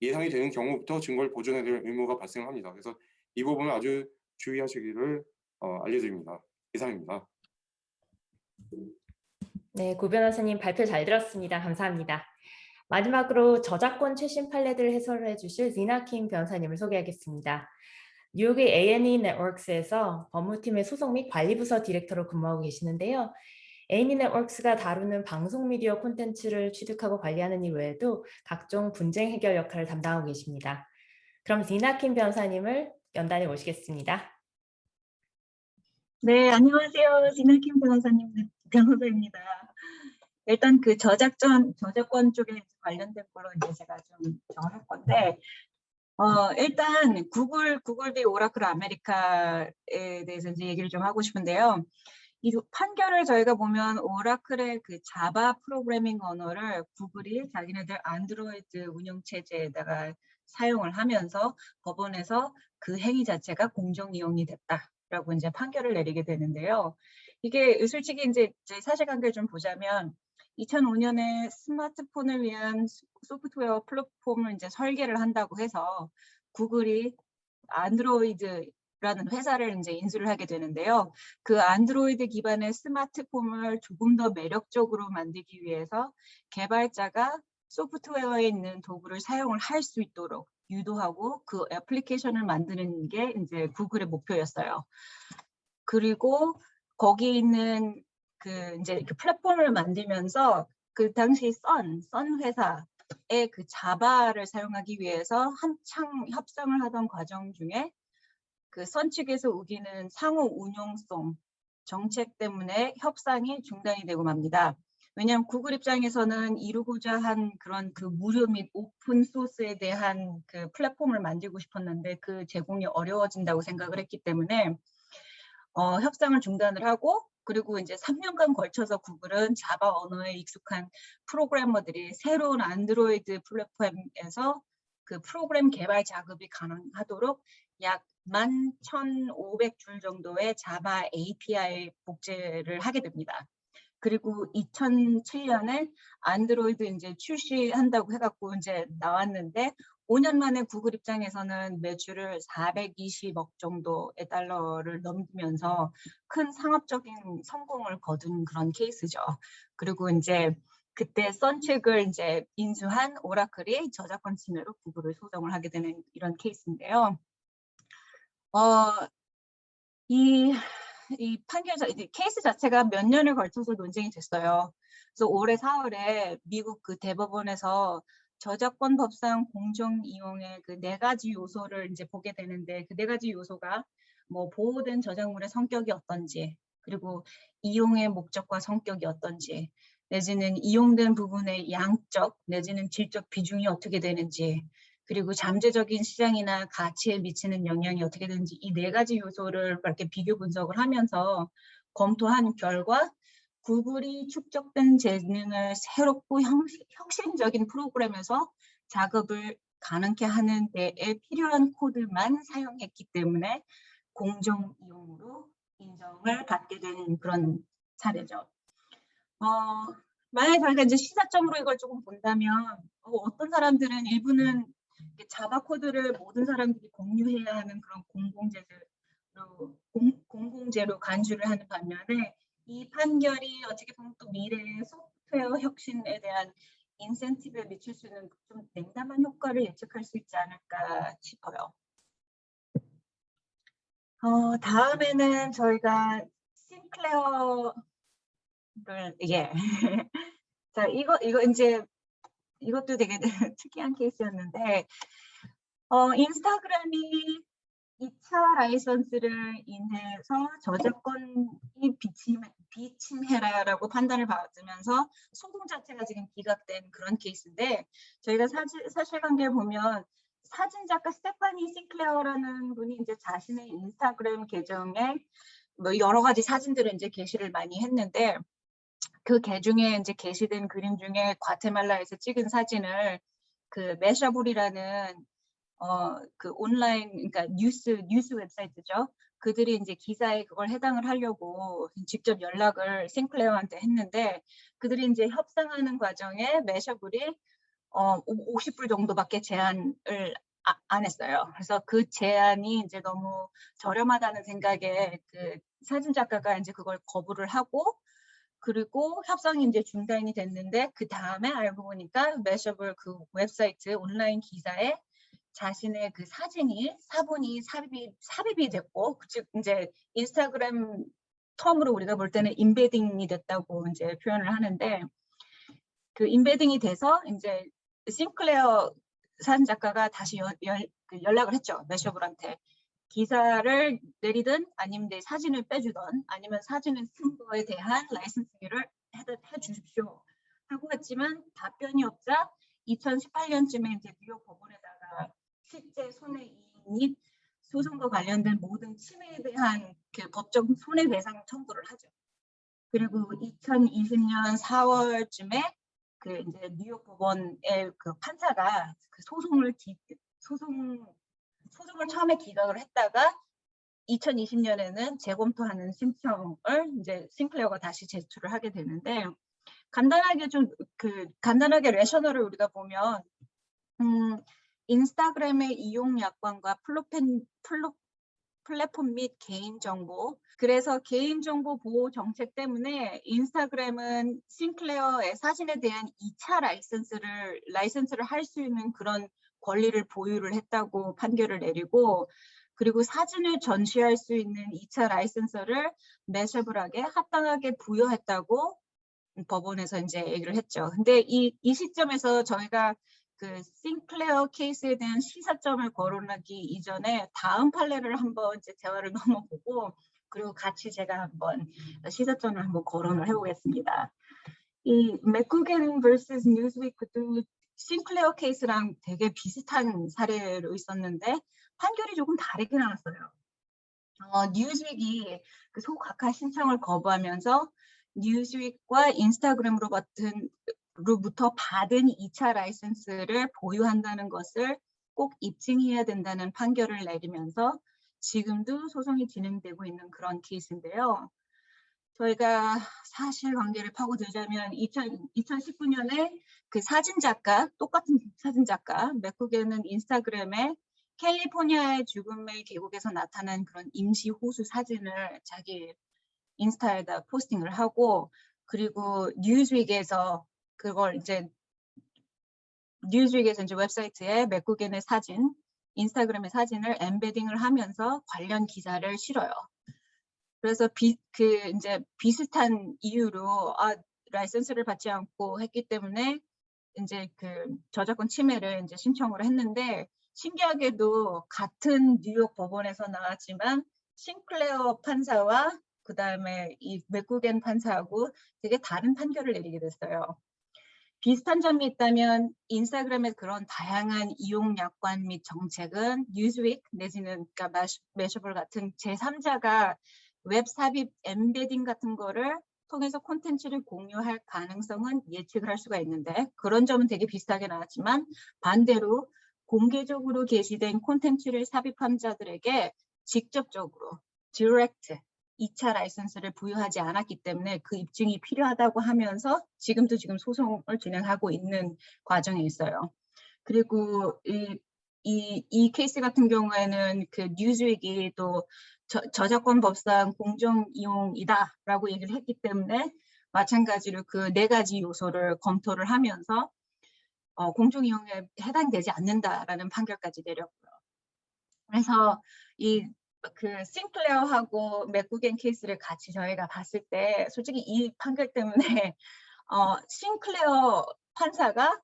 예상이 되는 경우부터 증거를 보존해야 될 의무가 발생합니다. 그래서 이 부분을 아주 주의하시기를 알려드립니다. 이상입니다. 네, 구 변호사님 발표 잘 들었습니다. 감사합니다. 마지막으로 저작권 최신 판례들을 해설해 주실 리나 킴 변호사님을 소개하겠습니다. 뉴욕의 A&E 네트워크스에서 법무팀의 소송 및 관리부서 디렉터로 근무하고 계시는데요. A&E 네트워크스가 다루는 방송 미디어 콘텐츠를 취득하고 관리하는 일 외에도 각종 분쟁 해결 역할을 담당하고 계십니다. 그럼 리나 킴 변호사님을 연단에 모시겠습니다. 네, 안녕하세요. 진아킴 변호사입니다. 일단 그 저작권 쪽에 관련된 걸로 이제 제가 좀 정할 건데, 일단 구글 대 오라클 아메리카에 대해서 이제 얘기를 좀 하고 싶은데요. 이 판결을 저희가 보면 오라클의 그 자바 프로그래밍 언어를 구글이 자기네들 안드로이드 운영 체제에다가 사용을 하면서 법원에서 그 행위 자체가 공정 이용이 됐다라고 이제 판결을 내리게 되는데요. 이게 솔직히 이제 사실관계를 좀 보자면 2005년에 스마트폰을 위한 소프트웨어 플랫폼을 이제 설계를 한다고 해서 구글이 안드로이드라는 회사를 이제 인수를 하게 되는데요. 그 안드로이드 기반의 스마트폰을 조금 더 매력적으로 만들기 위해서 개발자가 소프트웨어에 있는 도구를 사용을 할 수 있도록 유도하고 그 애플리케이션을 만드는 게 이제 구글의 목표였어요. 그리고 거기 있는 그 이제 그 플랫폼을 만들면서 그 당시 선 회사의 그 자바를 사용하기 위해서 한창 협상을 하던 과정 중에 그 선 측에서 우기는 상호 운용성 정책 때문에 협상이 중단이 되고 맙니다. 왜냐하면 구글 입장에서는 이루고자 한 그런 그 무료 및 오픈 소스에 대한 그 플랫폼을 만들고 싶었는데 그 제공이 어려워진다고 생각을 했기 때문에 협상을 중단을 하고, 그리고 이제 3년간 걸쳐서 구글은 자바 언어에 익숙한 프로그래머들이 새로운 안드로이드 플랫폼에서 그 프로그램 개발 작업이 가능하도록 약 11,500줄 정도의 자바 API 복제를 하게 됩니다. 그리고 2007년에 안드로이드 이제 출시한다고 해갖고 이제 나왔는데 5년 만에 구글 입장에서는 매출을 420억 정도의 달러를 넘기면서 큰 상업적인 성공을 거둔 그런 케이스죠. 그리고 이제 그때 선 측을 이제 인수한 오라클이 저작권 침해로 구글을 소송을 하게 되는 이런 케이스인데요. 이 판결, 이제 케이스 자체가 몇 년을 걸쳐서 논쟁이 됐어요. 그래서 올해 4월에 미국 그 대법원에서 저작권 법상 공정 이용의 그 4가지 요소를 이제 보게 되는데, 그 4가지 요소가 뭐 보호된 저작물의 성격이 어떤지, 그리고 이용의 목적과 성격이 어떤지, 내지는 이용된 부분의 양적 내지는 질적 비중이 어떻게 되는지, 그리고 잠재적인 시장이나 가치에 미치는 영향이 어떻게 되는지, 이 4가지 요소를 이렇게 비교 분석을 하면서 검토한 결과 구글이 축적된 재능을 새롭고 혁신적인 프로그램에서 작업을 가능케 하는 데에 필요한 코드만 사용했기 때문에 공정 이용으로 인정을 받게 되는 그런 사례죠. 만약에 저희가 이제 시사점으로 이걸 조금 본다면 어떤 사람들은 일부는 자바 코드를 모든 사람들이 공유해야 하는 그런 공공재로 간주를 하는 반면에 이 판결이 어떻게 보면 또 미래의 소프트웨어 혁신에 대한 인센티브에 미칠 수 있는 좀 냉담한 효과를 예측할 수 있지 않을까 싶어요. 다음에는 저희가 싱클레어를 예. 자, 이거 이제 이것도 되게 특이한 케이스였는데 인스타그램이 2차 라이선스를 인해서 저작권이 비침해라라고 판단을 받으면서 소송 자체가 지금 기각된 그런 케이스인데 저희가 사실관계를 보면 사진작가 스테파니 싱클레어라는 분이 이제 자신의 인스타그램 계정에 뭐 여러 가지 사진들을 이제 게시를 많이 했는데 그 계중에 이제 게시된 그림 중에 과테말라에서 찍은 사진을 그 메샤블이라는 그 온라인 그러니까 뉴스 웹사이트죠. 그들이 이제 기사에 그걸 해당을 하려고 직접 연락을 싱클레어한테 했는데 그들이 이제 협상하는 과정에 메셔블이 50불 정도밖에 제한을 안 했어요. 그래서 그 제한이 이제 너무 저렴하다는 생각에 그 사진 작가가 이제 그걸 거부를 하고 그리고 협상이 이제 중단이 됐는데 그 다음에 알고 보니까 메셔블 그 웹사이트 온라인 기사에 자신의 그 사본이 삽입이 됐고 즉 이제 인스타그램 텀으로 우리가 볼 때는 임베딩이 됐다고 이제 표현을 하는데 그 임베딩이 돼서 이제 싱클레어 사진 작가가 다시 연락을 했죠. 메셔블한테. 기사를 내리든 아니면 내 사진을 빼주든 아니면 사진을 쓴 거에 대한 라이선스비를 해 주십시오 하고 했지만 답변이 없자 2018년쯤에 이제 뉴욕 법원에다가 실제 손해이익 및 소송과 관련된 모든 침해에 대한 그 법적 손해배상 청구를 하죠. 그리고 2020년 4월쯤에 그 이제 뉴욕 법원의 그 판사가 그 소송을 처음에 기각을 했다가 2020년에는 재검토하는 신청을 이제 싱클레어가 다시 제출을 하게 되는데 간단하게 레셔널을 우리가 보면 인스타그램의 이용 약관과 플랫폼 및 개인정보 그래서 개인정보 보호 정책 때문에 인스타그램은 싱클레어의 사진에 대한 2차 라이선스를 할 수 있는 그런 권리를 보유를 했다고 판결을 내리고 그리고 사진을 전시할 수 있는 2차 라이선스를 메셔블하게 합당하게 부여했다고 법원에서 이제 얘기를 했죠. 근데 이 시점에서 저희가 그 싱클레어 케이스에 대한 시사점을 거론하기 이전에 다음 판례를 한번 이제 대화를 넘어보고 그리고 같이 제가 한번 시사점을 한번 거론을 해보겠습니다. 이 맥구겐 vs 뉴스위크도 싱클레어 케이스랑 되게 비슷한 사례로 있었는데 판결이 조금 다르게 나왔어요. 뉴스윅이 그 소각화 신청을 거부하면서 뉴스윅과 인스타그램으로부터 받은 2차 라이선스를 보유한다는 것을 꼭 입증해야 된다는 판결을 내리면서 지금도 소송이 진행되고 있는 그런 케이스인데요. 저희가 사실관계를 파고들자면 2019년에 그 똑같은 사진작가 맥구겐은 인스타그램에 캘리포니아의 죽음의 계곡에서 나타난 그런 임시 호수 사진을 자기 인스타에다 포스팅을 하고 그리고 뉴스윅에서 이제 웹사이트에 맥구겐의 사진, 인스타그램의 사진을 엠베딩을 하면서 관련 기사를 실어요. 그래서 이제 비슷한 이유로 라이선스를 받지 않고 했기 때문에 이제 그 저작권 침해를 이제 신청을 했는데 신기하게도 같은 뉴욕 법원에서 나왔지만 싱클레어 판사와 그 다음에 이 맥구겐 판사하고 되게 다른 판결을 내리게 됐어요. 비슷한 점이 있다면 인스타그램의 그런 다양한 이용 약관 및 정책은 뉴스윅 내지는 그러니까 매셔블 같은 제3자가 웹 삽입 엠베딩 같은 거를 통해서 콘텐츠를 공유할 가능성은 예측을 할 수가 있는데 그런 점은 되게 비슷하게 나왔지만 반대로 공개적으로 게시된 콘텐츠를 삽입한 자들에게 직접적으로 디렉트 2차 라이선스를 부여하지 않았기 때문에 그 입증이 필요하다고 하면서 지금도 소송을 진행하고 있는 과정에 있어요. 그리고 이 케이스 같은 경우에는 그 뉴스윅이 또 저작권 법상 공정 이용이다라고 얘기를 했기 때문에 마찬가지로 그 4가지 요소를 검토를 하면서 공중이용에 해당되지 않는다라는 판결까지 내렸고요. 그래서 그 싱클레어하고 맥구겐 케이스를 같이 저희가 봤을 때 솔직히 이 판결 때문에 싱클레어 판사가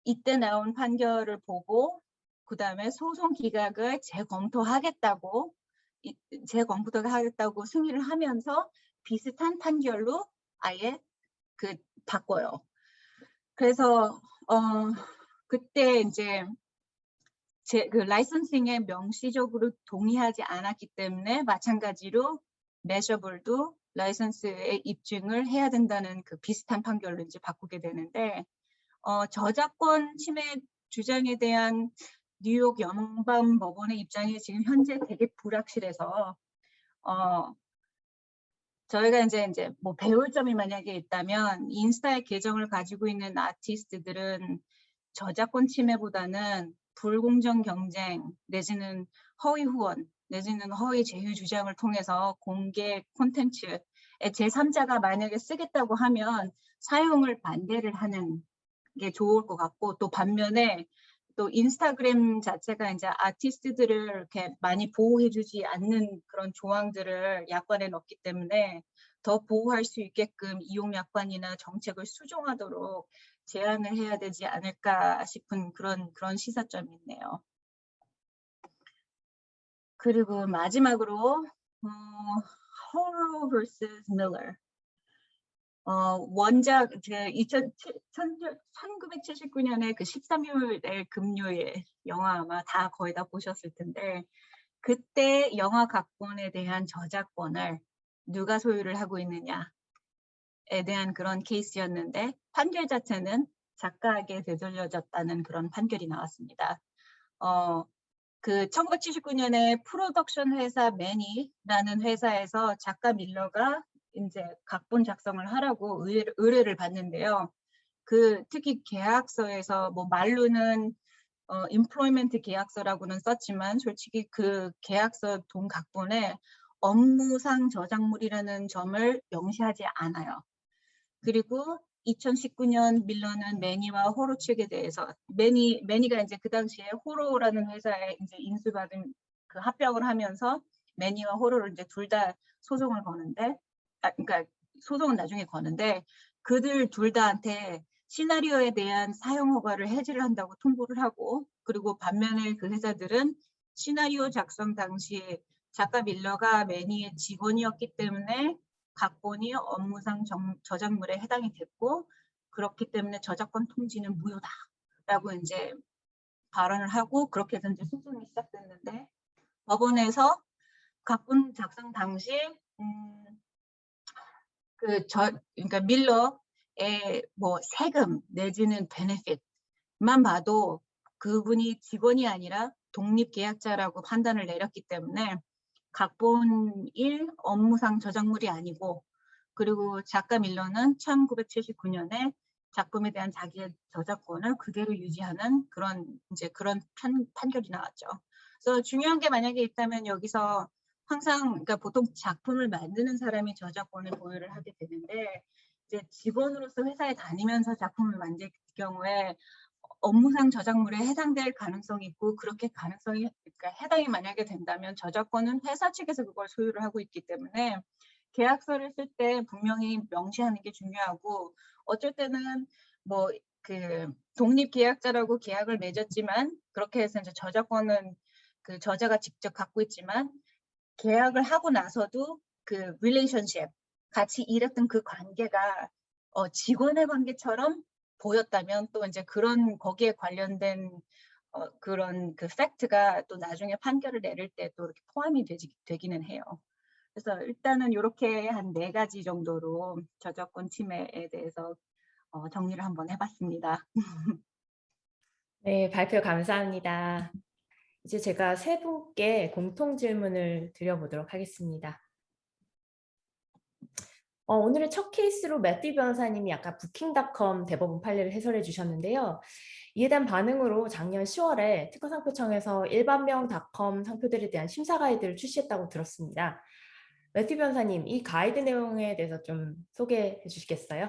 이때 나온 판결을 보고 그다음에 소송 기각을 재검토하겠다고 승인을 하면서 비슷한 판결로 아예 바꿔요. 그래서 그때 이제 그 라이선싱에 명시적으로 동의하지 않았기 때문에 마찬가지로 매셔블도 라이선스의 입증을 해야 된다는 그 비슷한 판결로 이제 바꾸게 되는데 저작권 침해 주장에 대한 뉴욕 연방법원의 입장이 지금 현재 되게 불확실해서 저희가 이제 뭐 배울 점이 만약에 있다면 인스타의 계정을 가지고 있는 아티스트들은 저작권 침해보다는 불공정 경쟁 내지는 허위 후원 내지는 허위 제휴 주장을 통해서 공개 콘텐츠에 제3자가 만약에 쓰겠다고 하면 사용을 반대를 하는 게 좋을 것 같고, 또 반면에 또 인스타그램 자체가 이제 아티스트들을 이렇게 많이 보호해주지 않는 그런 조항들을 약관에 넣기 때문에 더 보호할 수 있게끔 이용 약관이나 정책을 수정하도록 제안을 해야 되지 않을까 싶은 그런 시사점이 있네요. 그리고 마지막으로 호러 vs 밀러. 원작 1979년에 그 13일 내 금요일 영화 아마 거의 다 보셨을 텐데, 그때 영화 각본에 대한 저작권을 누가 소유를 하고 있느냐에 대한 그런 케이스였는데 판결 자체는 작가에게 되돌려졌다는 그런 판결이 나왔습니다. 그 1979년에 프로덕션 회사 매니라는 회사에서 작가 밀러가 이제 각본 작성을 하라고 의뢰를 받는데요. 특히 계약서에서 뭐 말로는 employment 계약서라고는 썼지만 솔직히 그 계약서 동 각본에 업무상 저작물이라는 점을 명시하지 않아요. 그리고 2019년 밀러는 매니와 호로 측에 대해서 매니가 이제 그 당시에 호로라는 회사에 이제 인수받은 그 합병을 하면서 매니와 호로를 이제 둘 다 소송을 거는데, 그러니까 소송은 나중에 거는데 그들 둘 다한테 시나리오에 대한 사용 허가를 해지를 한다고 통보를 하고, 그리고 반면에 그 회사들은 시나리오 작성 당시 작가 밀러가 매니의 직원이었기 때문에 각본이 업무상 저작물에 해당이 됐고 그렇기 때문에 저작권 통지는 무효다라고 이제 발언을 하고, 그렇게 해서 이제 소송이 시작됐는데 법원에서 각본 작성 당시 그러니까 밀러의 뭐 세금 내지는 베네핏만 봐도 그분이 직원이 아니라 독립계약자라고 판단을 내렸기 때문에 각본 1 업무상 저작물이 아니고, 그리고 작가 밀러는 1979년에 작품에 대한 자기의 저작권을 그대로 유지하는 그런 판결이 나왔죠. 그래서 중요한 게 만약에 있다면 여기서 항상 그러니까 보통 작품을 만드는 사람이 저작권을 보유를 하게 되는데, 이제 직원으로서 회사에 다니면서 작품을 만들 경우에 업무상 저작물에 해당될 가능성이 있고, 그렇게 그러니까 해당이 만약에 된다면 저작권은 회사 측에서 그걸 소유를 하고 있기 때문에 계약서를 쓸 때 분명히 명시하는 게 중요하고, 어쩔 때는 뭐 독립계약자라고 계약을 맺었지만 그렇게 해서 이제 저작권은 그 저자가 직접 갖고 있지만 계약을 하고 나서도 그 릴레이션십 같이 일했던 그 관계가 직원의 관계처럼 보였다면 또 이제 거기에 관련된 그런 그 팩트가 또 나중에 판결을 내릴 때 또 이렇게 포함이 되기는 해요. 그래서 일단은 이렇게 한 4가지 정도로 저작권 침해에 대해서 정리를 한번 해봤습니다. 네, 발표 감사합니다. 이제 제가 3분께 공통 질문을 드려보도록 하겠습니다. 오늘의 첫 케이스로 매튜 변호사님이 아까 부킹닷컴 대법원 판례를 해설해 주셨는데요. 이에 대한 반응으로 작년 10월에 특허상표청에서 일반명닷컴 상표들에 대한 심사 가이드를 출시했다고 들었습니다. 매튜 변호사님, 이 가이드 내용에 대해서 좀 소개해 주시겠어요?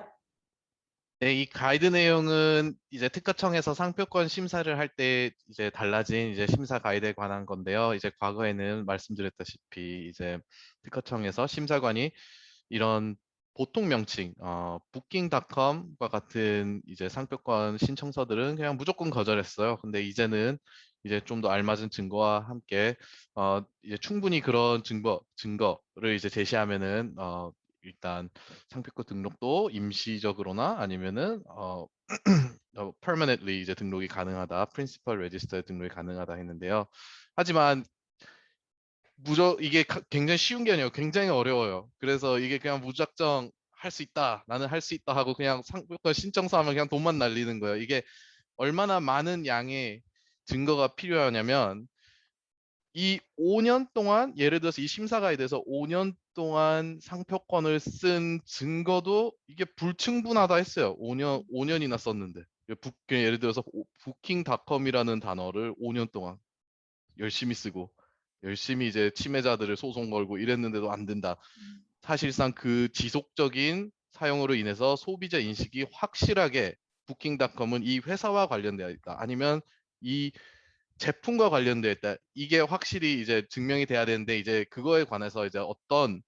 네, 이 가이드 내용은 이제 특허청에서 상표권 심사를 할 때 이제 달라진 이제 심사 가이드에 관한 건데요. 이제 과거에는 말씀드렸다시피 이제 특허청에서 심사관이 이런 보통 명칭, 부킹닷컴과 같은 이제 상표권 신청서들은 그냥 무조건 거절했어요. 근데 이제는 이제 좀 더 알맞은 증거와 함께 이제 충분히 그런 증거를 이제 제시하면은 일단 상표권 등록도 임시적으로나 아니면은 permanently 이제 등록이 가능하다, principal register 등록이 가능하다 했는데요. 하지만 이게 굉장히 쉬운 게 아니에요. 굉장히 어려워요. 그래서 이게 그냥 무작정 할 수 있다, 나는 할 수 있다 하고 그냥 상표권 신청서 하면 그냥 돈만 날리는 거예요. 이게 얼마나 많은 양의 증거가 필요하냐면 이 5년 동안 예를 들어서 이 심사가에 대해서 5년 동안 상표권을 쓴 증거도 이게 불충분하다 했어요. 5년이나 썼는데. 예를 들어서 부킹닷컴이라는 단어를 5년 동안 열심히 쓰고 열심히 이제 침해자들을 소송 걸고 이랬는데도 안 된다. 사실상 그 지속적인 사용으로 인해서 소비자 인식이 확실하게 부킹닷컴은 이 회사와 관련되어 있다. 아니면 이 제품과 관련되어 있다. 이게 확실히 이제 증명이 돼야 되는데 이제 그거에 관해서 이제 어떤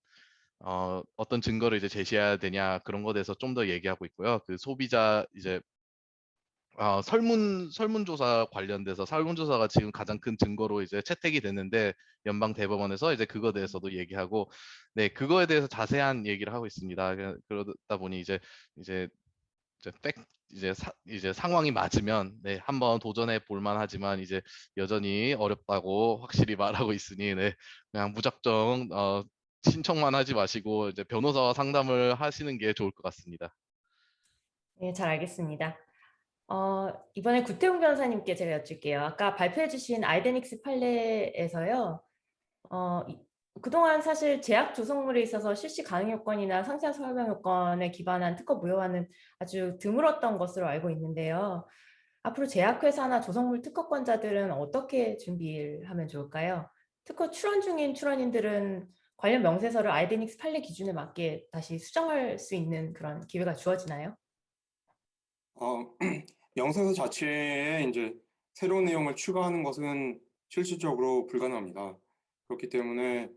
증거를 이제 제시해야 되냐 그런 거에 대해서 좀 더 얘기하고 있고요. 그 소비자 이제 설문조사 관련돼서 설문조사가 지금 가장 큰 증거로 이제 채택이 됐는데 연방 대법원에서 이제 그거에 대해서도 얘기하고 네 그거에 대해서 자세한 얘기를 하고 있습니다. 그러다 보니 이제 이제 팩 이제 상황이 맞으면 네 한번 도전해 볼 만하지만 이제 여전히 어렵다고 확실히 말하고 있으니 네 그냥 무작정 신청만 하지 마시고 이제 변호사와 상담을 하시는 게 좋을 것 같습니다. 네, 잘 알겠습니다. 이번에 구태웅 변호사님께 제가 여쭐게요. 아까 발표해 주신 아이데닉스 판례에서요. 그동안 사실 제약 조성물에 있어서 실시 가능 요건이나 상세한 설명 요건에 기반한 특허 무효화는 아주 드물었던 것으로 알고 있는데요. 앞으로 제약회사나 조성물 특허권자들은 어떻게 준비를 하면 좋을까요? 특허 출원 중인 출원인들은 관련 명세서를 아이데닉스 판례 기준에 맞게 다시 수정할 수 있는 그런 기회가 주어지나요? 명세서 자체에 이제 새로운 내용을 추가하는 것은 실질적으로 불가능합니다. 그렇기 때문에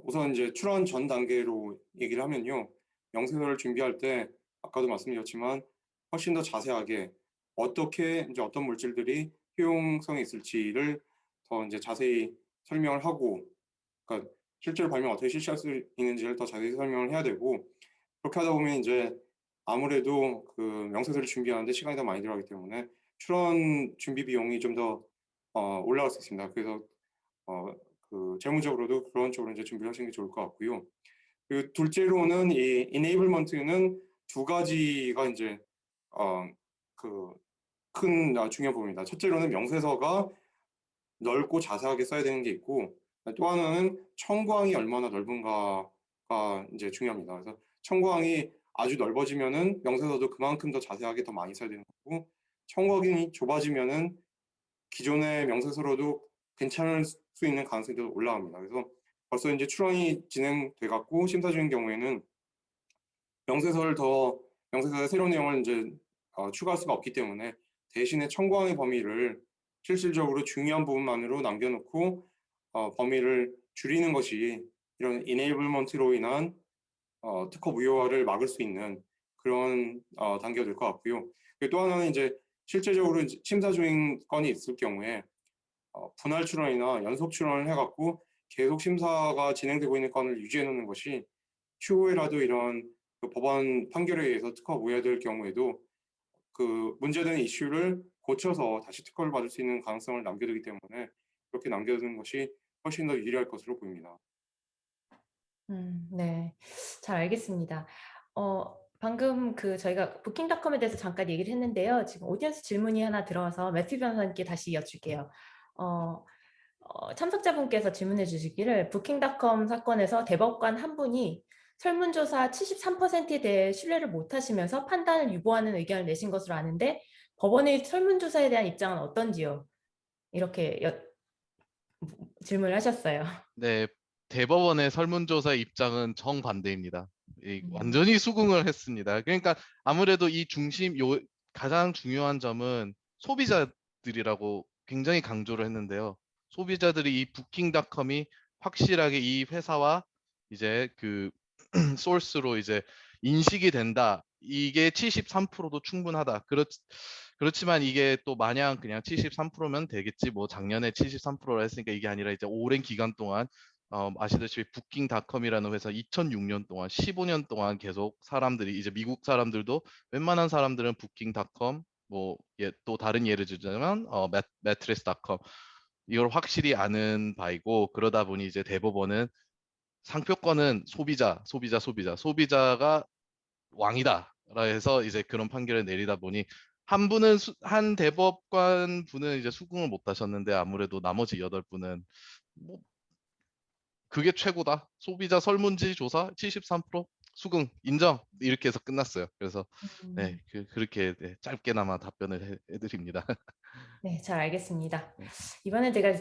우선 이제 출원 전 단계로 얘기를 하면요. 명세서를 준비할 때 아까도 말씀드렸지만 훨씬 더 자세하게 어떻게 이제 어떤 물질들이 효용성이 있을지를 더 이제 자세히 설명을 하고, 그러니까 실제로 발명 어떻게 실시할 수 있는지를 더 자세히 설명을 해야 되고, 그렇게 하다 보면 이제 아무래도 그 명세서를 준비하는데 시간이 더 많이 들어가기 때문에 출원 준비 비용이 좀 더 올라갈 수 있습니다. 그래서 그 재무적으로도 그런 쪽으로 이제 준비를 하시는 게 좋을 것 같고요. 그리고 둘째로는 이 enablement는 두 가지가 이제 그 큰 중요한 부분입니다. 첫째로는 명세서가 넓고 자세하게 써야 되는 게 있고, 또 하나는 청구항이 얼마나 넓은가가 이제 중요합니다. 그래서 청구항이 아주 넓어지면은 명세서도 그만큼 더 자세하게 더 많이 써야 되는 거고, 청구항이 좁아지면은 기존의 명세서로도 괜찮을 수 있는 가능성이 더 올라갑니다. 그래서 벌써 이제 출원이 진행돼 갖고 심사 중인 경우에는 명세서의 새로운 내용을 이제 추가할 수가 없기 때문에 대신에 청구항의 범위를 실질적으로 중요한 부분만으로 남겨놓고 범위를 줄이는 것이 이런 enablement로 인한 특허 무효화를 막을 수 있는 그런 단계가 될 것 같고요. 그리고 또 하나는 이제 실제적으로 이제 심사 중인 건이 있을 경우에 분할 출원이나 연속 출원을 해갖고 계속 심사가 진행되고 있는 건을 유지해 놓는 것이 추후에라도 이런 그 법원 판결에 의해서 특허 무효될 경우에도 그 문제되는 이슈를 고쳐서 다시 특허를 받을 수 있는 가능성을 남겨두기 때문에 그렇게 남겨두는 것이 훨씬 더 유리할 것으로 보입니다. 네, 잘 알겠습니다. 방금 저희가 부킹닷컴에 대해서 잠깐 얘기를 했는데요. 지금 오디언스 질문이 하나 들어와서 매튜 변호사님께 다시 여쭐게요. 참석자분께서 질문해 주시기를 부킹닷컴 사건에서 대법관 한 분이 설문조사 73%에 대해 신뢰를 못하시면서 판단을 유보하는 의견을 내신 것으로 아는데 법원의 설문조사에 대한 입장은 어떤지요? 이렇게 질문을 하셨어요. 네, 대법원의 설문조사 입장은 정반대입니다. 완전히 수긍을 했습니다. 그러니까 아무래도 이 가장 중요한 점은 소비자들이라고 굉장히 강조를 했는데요. 소비자들이 이 부킹닷컴이 확실하게 이 회사와 이제 그 소스로 이제 인식이 된다. 이게 73%도 충분하다. 그렇지만 이게 또 마냥 그냥 73%면 되겠지. 뭐 작년에 73%라 했으니까 이게 아니라 이제 오랜 기간 동안 아시다시피 부킹닷컴이라는 회사 2006년 동안 15년 동안 계속 사람들이 이제 미국 사람들도 웬만한 사람들은 부킹닷컴 또 다른 예를 들자면 매트리스닷컴 이걸 확실히 아는 바이고 그러다 보니 이제 대법원은 상표권은 소비자가 왕이다라 해서 이제 그런 판결을 내리다 보니 한 대법관 분은 이제 수긍을 못 하셨는데 아무래도 나머지 8분은 뭐 그게 최고다. 소비자 설문지 조사 73% 수긍 인정 이렇게 해서 끝났어요. 그래서 네, 그렇게 네, 짧게나마 답변을 해드립니다. 네, 잘 알겠습니다. 네. 이번에 제가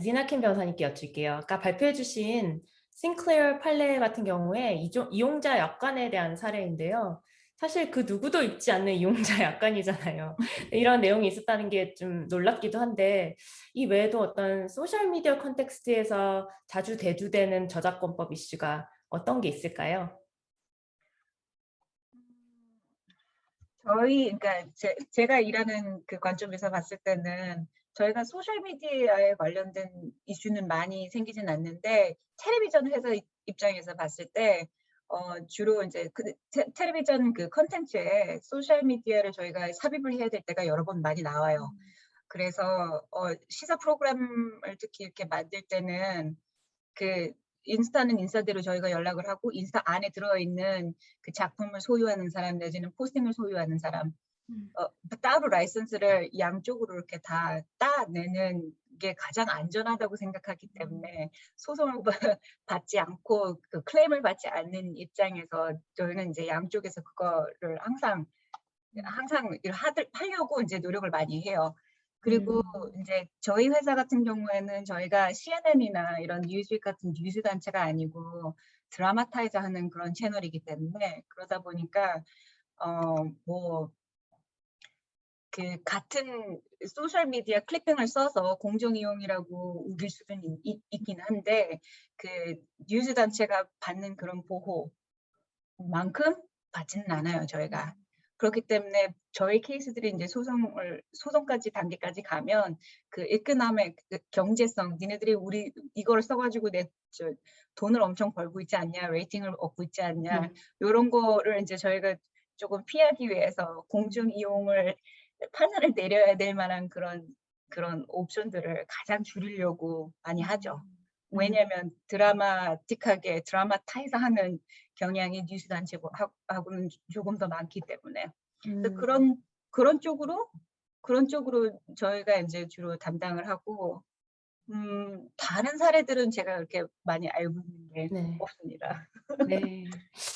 지나킨 변호사님께 여쭐게요. 아까 발표해주신 싱클레어 판례 같은 경우에 이용자 약관에 대한 사례인데요. 사실 그 누구도 읽지 않는 이용자 약관이잖아요. 이런 내용이 있었다는 게 좀 놀랍기도 한데 이 외에도 어떤 소셜미디어 컨텍스트에서 자주 대두되는 저작권법 이슈가 어떤 게 있을까요? 그러니까 제가 일하는 그 관점에서 봤을 때는 저희가 소셜미디어에 관련된 이슈는 많이 생기진 않는데 텔레비전 회사 입장에서 봤을 때 주로 이제 텔레비전 그 컨텐츠에 소셜미디어를 저희가 삽입을 해야 될 때가 여러 번 많이 나와요. 그래서 시사 프로그램을 특히 이렇게 만들 때는 그 인스타는 인스타대로 저희가 연락을 하고 인스타 안에 들어있는 그 작품을 소유하는 사람 내지는 포스팅을 소유하는 사람 따로 라이선스를 양쪽으로 이렇게 다 따내는 게 가장 안전하다고 생각하기 때문에 소송을 받지 않고 그 클레임을 받지 않는 입장에서 저희는 이제 양쪽에서 그거를 항상 하려고 이제 노력을 많이 해요. 그리고 이제 저희 회사 같은 경우에는 저희가 CNN이나 이런 뉴스윅 같은 뉴스 단체가 아니고 드라마타이저 하는 그런 채널이기 때문에 그러다 보니까 그 같은 소셜미디어 클리핑을 써서 공정이용이라고 우길 수는 있긴 한데 그 뉴스 단체가 받는 그런 보호만큼 받지는 않아요, 저희가. 그렇기 때문에 저희 케이스들이 이제 소송까지 단계까지 가면 그 일근함의 그 경제성, 니네들이 우리 이걸 써가지고 돈을 엄청 벌고 있지 않냐, 레이팅을 얻고 있지 않냐, 이런 거를 이제 저희가 조금 피하기 위해서 공중 이용을 판단을 내려야 될 만한 그런 옵션들을 가장 줄이려고 많이 하죠. 왜냐하면 드라마틱하게 드라마타이즈하는 경향이 뉴스 단체하고는 조금 더 많기 때문에 그런 쪽으로 저희가 이제 주로 담당을 하고 다른 사례들은 제가 그렇게 많이 알고 있는 게 없습니다. 네,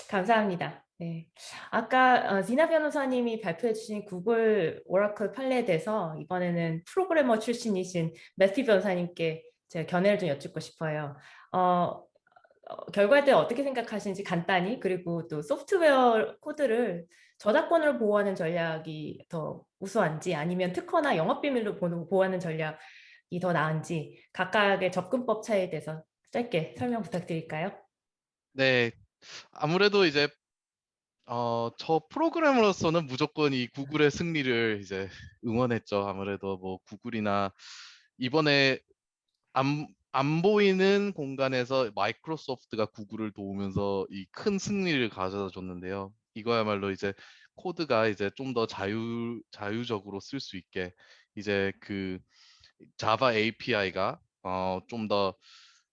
감사합니다. 네, 아까 지나 변호사님이 발표해주신 구글 오라클 판례에 대해서 이번에는 프로그래머 출신이신 매튜 변호사님께 제가 견해를 좀 여쭙고 싶어요. 결과에 대해 어떻게 생각하시는지 간단히, 그리고 또 소프트웨어 코드를 저작권으로 보호하는 전략이 더 우수한지 아니면 특허나 영업비밀로 보호하는 전략이 더 나은지 각각의 접근법 차이에 대해서 짧게 설명 부탁드릴까요? 네, 아무래도 이제 저 프로그래머로서는 무조건 이 구글의 승리를 이제 응원했죠. 아무래도 뭐 구글이나 이번에 안 보이는 공간에서 마이크로소프트가 구글을 도우면서 이 큰 승리를 가져다 줬는데요. 이거야말로 이제 코드가 이제 좀 더 자유적으로 쓸 수 있게 이제 그 자바 API가 좀 더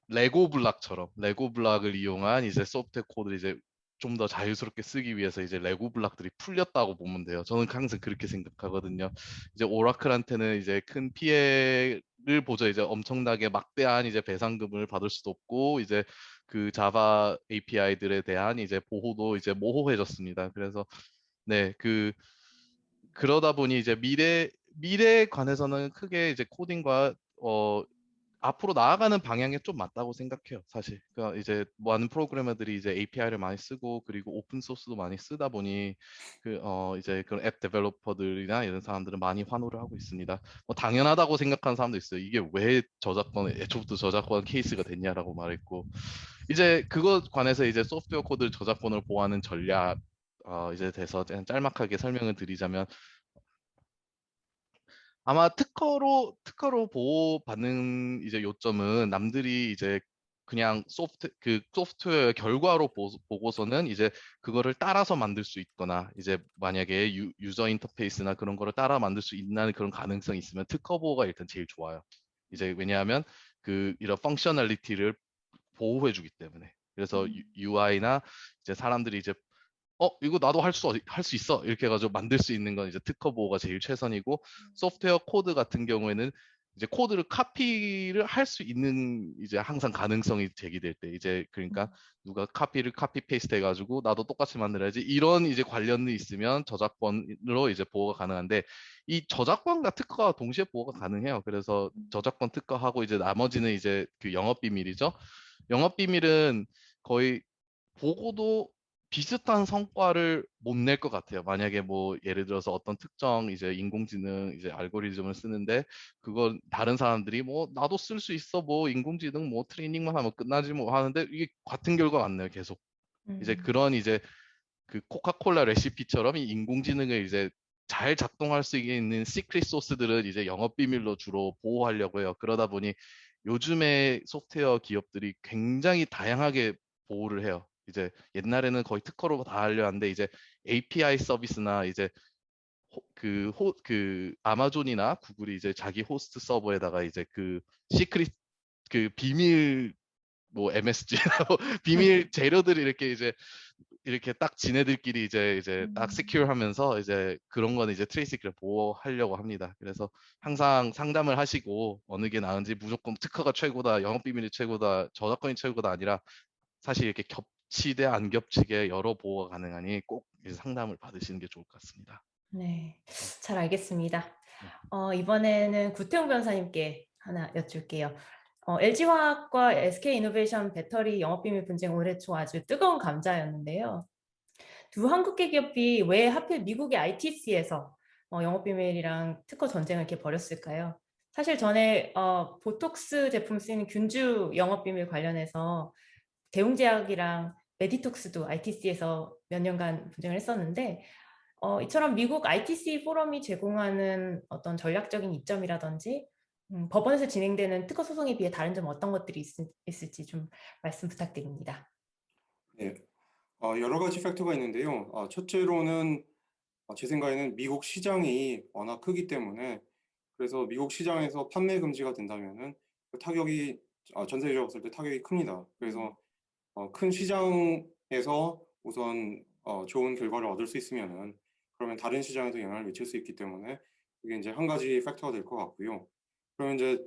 레고 블락을 이용한 이제 소프트웨어 코드를 이제 좀 더 자유스럽게 쓰기 위해서 이제 레고 블락들이 풀렸다고 보면 돼요. 저는 항상 그렇게 생각하거든요. 이제 오라클한테는 이제 큰 피해를 보죠. 이제 엄청나게 막대한 이제 배상금을 받을 수도 없고 이제 그 자바 API들에 대한 이제 보호도 이제 모호해졌습니다. 그래서 네, 그러다 보니 이제 미래에 관해서는 크게 이제 코딩과 앞으로 나아가는 방향에 좀 맞다고 생각해요, 사실. 그러니까 이제 많은 프로그래머들이 이제 API를 많이 쓰고 그리고 오픈 소스도 많이 쓰다 보니 이제 그런 앱 데벨로퍼들이나 이런 사람들은 많이 환호를 하고 있습니다. 뭐 당연하다고 생각하는 사람도 있어요. 이게 왜 애초부터 저작권 케이스가 됐냐라고 말했고 이제 그것 관해서 이제 소프트웨어 코드 저작권을 보호하는 전략 이제 돼서 그냥 짤막하게 설명을 드리자면 아마 특허로 보호받는 이제 요점은 남들이 이제 그냥 소프트웨어 결과로 보고서는 이제 그거를 따라서 만들 수 있거나 이제 만약에 유저 인터페이스나 그런 거를 따라 만들 수 있는 그런 가능성이 있으면 특허 보호가 일단 제일 좋아요. 이제 왜냐하면 이런 펑셔널리티를 보호해주기 때문에. 그래서 UI나 이제 사람들이 이제 이거 나도 할 수 있어. 이렇게 해가지고 만들 수 있는 건 이제 특허 보호가 제일 최선이고, 소프트웨어 코드 같은 경우에는 이제 코드를 카피를 할 수 있는 이제 항상 가능성이 제기될 때, 이제 그러니까 누가 카피 페이스트 해가지고 나도 똑같이 만들어야지 이런 이제 관련이 있으면 저작권으로 이제 보호가 가능한데, 이 저작권과 특허가 동시에 보호가 가능해요. 그래서 저작권 특허하고 이제 나머지는 이제 그 영업 비밀이죠. 영업 비밀은 거의 보고도 비슷한 성과를 못 낼 것 같아요. 만약에 뭐 예를 들어서 어떤 특정 이제 인공지능 이제 알고리즘을 쓰는데 그건 다른 사람들이 뭐 나도 쓸 수 있어 뭐 인공지능 뭐 트레이닝만 하면 끝나지 뭐 하는데 이게 같은 결과가 안 나요. 계속. 이제 그런 이제 그 코카콜라 레시피처럼 이 인공지능을 이제 잘 작동할 수 있는 시크릿 소스들은 이제 영업 비밀로 주로 보호하려고 해요. 그러다 보니 요즘에 소프트웨어 기업들이 굉장히 다양하게 보호를 해요. 이제 옛날에는 거의 특허로 다 하려 하는데 이제 API 서비스나 이제 그 아마존이나 구글이 이제 자기 호스트 서버에다가 이제 그 시크릿 그 비밀 뭐 MSG 비밀 재료들이 이렇게 딱 지네들끼리 이제 딱 세큐어 하면서 이제 그런 거는 이제 트레이시키를 보호하려고 합니다. 그래서 항상 상담을 하시고 어느 게 나은지 무조건 특허가 최고다, 영업 비밀이 최고다, 저작권이 최고다 아니라 사실 이렇게 겹치되 안 겹치게 여러 보호가 가능하니 꼭 이제 상담을 받으시는 게 좋을 것 같습니다. 네, 잘 알겠습니다. 네. 이번에는 구태웅 변호사님께 하나 여쭐게요. LG화학과 SK이노베이션 배터리 영업비밀 분쟁 올해 초 아주 뜨거운 감자였는데요. 두 한국계 기업이 왜 하필 미국의 ITC에서 영업비밀이랑 특허 전쟁을 이렇게 벌였을까요? 사실 전에 보톡스 제품 쓰이는 균주 영업비밀 관련해서 대웅제약이랑 메디톡스도 ITC에서 몇 년간 분쟁을 했었는데 이처럼 미국 ITC 포럼이 제공하는 어떤 전략적인 이점이라든지 법원에서 진행되는 특허 소송에 비해 다른 점 어떤 것들이 있을지 좀 말씀 부탁드립니다. 네, 여러 가지 팩터가 있는데요. 첫째로는 제 생각에는 미국 시장이 워낙 크기 때문에 그래서 미국 시장에서 판매 금지가 된다면은 그 타격이 전 세계적으로 봤을 때 타격이 큽니다. 그래서 큰 시장에서 우선 좋은 결과를 얻을 수 있으면은 그러면 다른 시장에도 영향을 미칠 수 있기 때문에 그게 이제 한 가지 팩터가 될 것 같고요. 그러면 이제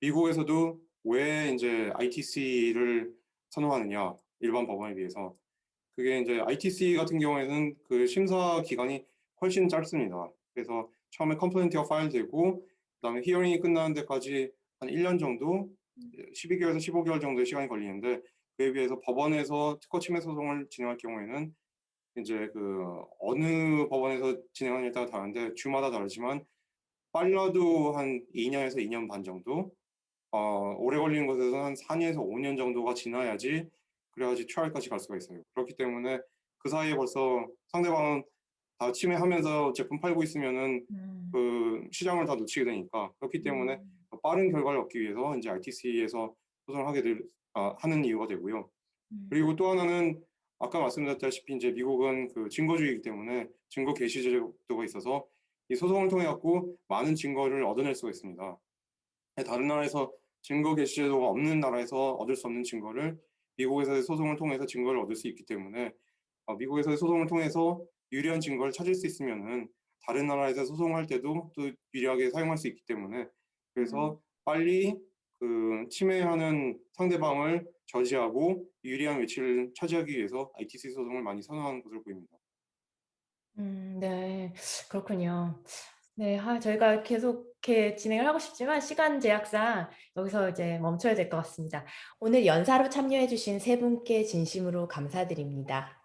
미국에서도 왜 이제 ITC를 선호하느냐 일반 법원에 비해서 그게 이제 ITC 같은 경우에는 그 심사 기간이 훨씬 짧습니다. 그래서 처음에 컴플레인트가 파일되고 그다음에 히어링이 끝나는 데까지 한 1년 정도, 12개월에서 15개월 정도의 시간이 걸리는데 그에 비해서 법원에서 특허 침해 소송을 진행할 경우에는 이제 그 어느 법원에서 진행하느냐에 따라 다른데 주마다 다르지만 빨라도 한 2년에서 2년 반 정도, 오래 걸리는 곳에서는 한 4년에서 5년 정도가 지나야지 그래야지 트라이까지 갈 수가 있어요. 그렇기 때문에 그 사이에 벌써 상대방은 다 침해하면서 제품 팔고 있으면은 그 시장을 다 놓치게 되니까 그렇기 때문에 빠른 결과를 얻기 위해서 이제 ITC에서 소송을 하는 이유가 되고요. 그리고 또 하나는 아까 말씀드렸다시피 이제 미국은 그 증거주의이기 때문에 증거 개시 제도가 있어서 이 소송을 통해 갖고 많은 증거를 얻어낼 수가 있습니다. 다른 나라에서 증거 개시 제도가 없는 나라에서 얻을 수 없는 증거를 미국에서의 소송을 통해서 증거를 얻을 수 있기 때문에 미국에서의 소송을 통해서 유리한 증거를 찾을 수 있으면은 다른 나라에서 소송할 때도 또 유리하게 사용할 수 있기 때문에 그래서 빨리 그 침해하는 상대방을 저지하고 유리한 위치를 차지하기 위해서 ITC 소송을 많이 선호하는 것으로 보입니다. 네, 그렇군요. 네, 저희가 계속 이렇게 진행을 하고 싶지만 시간 제약상 여기서 이제 멈춰야 될 것 같습니다. 오늘 연사로 참여해 주신 세 분께 진심으로 감사드립니다.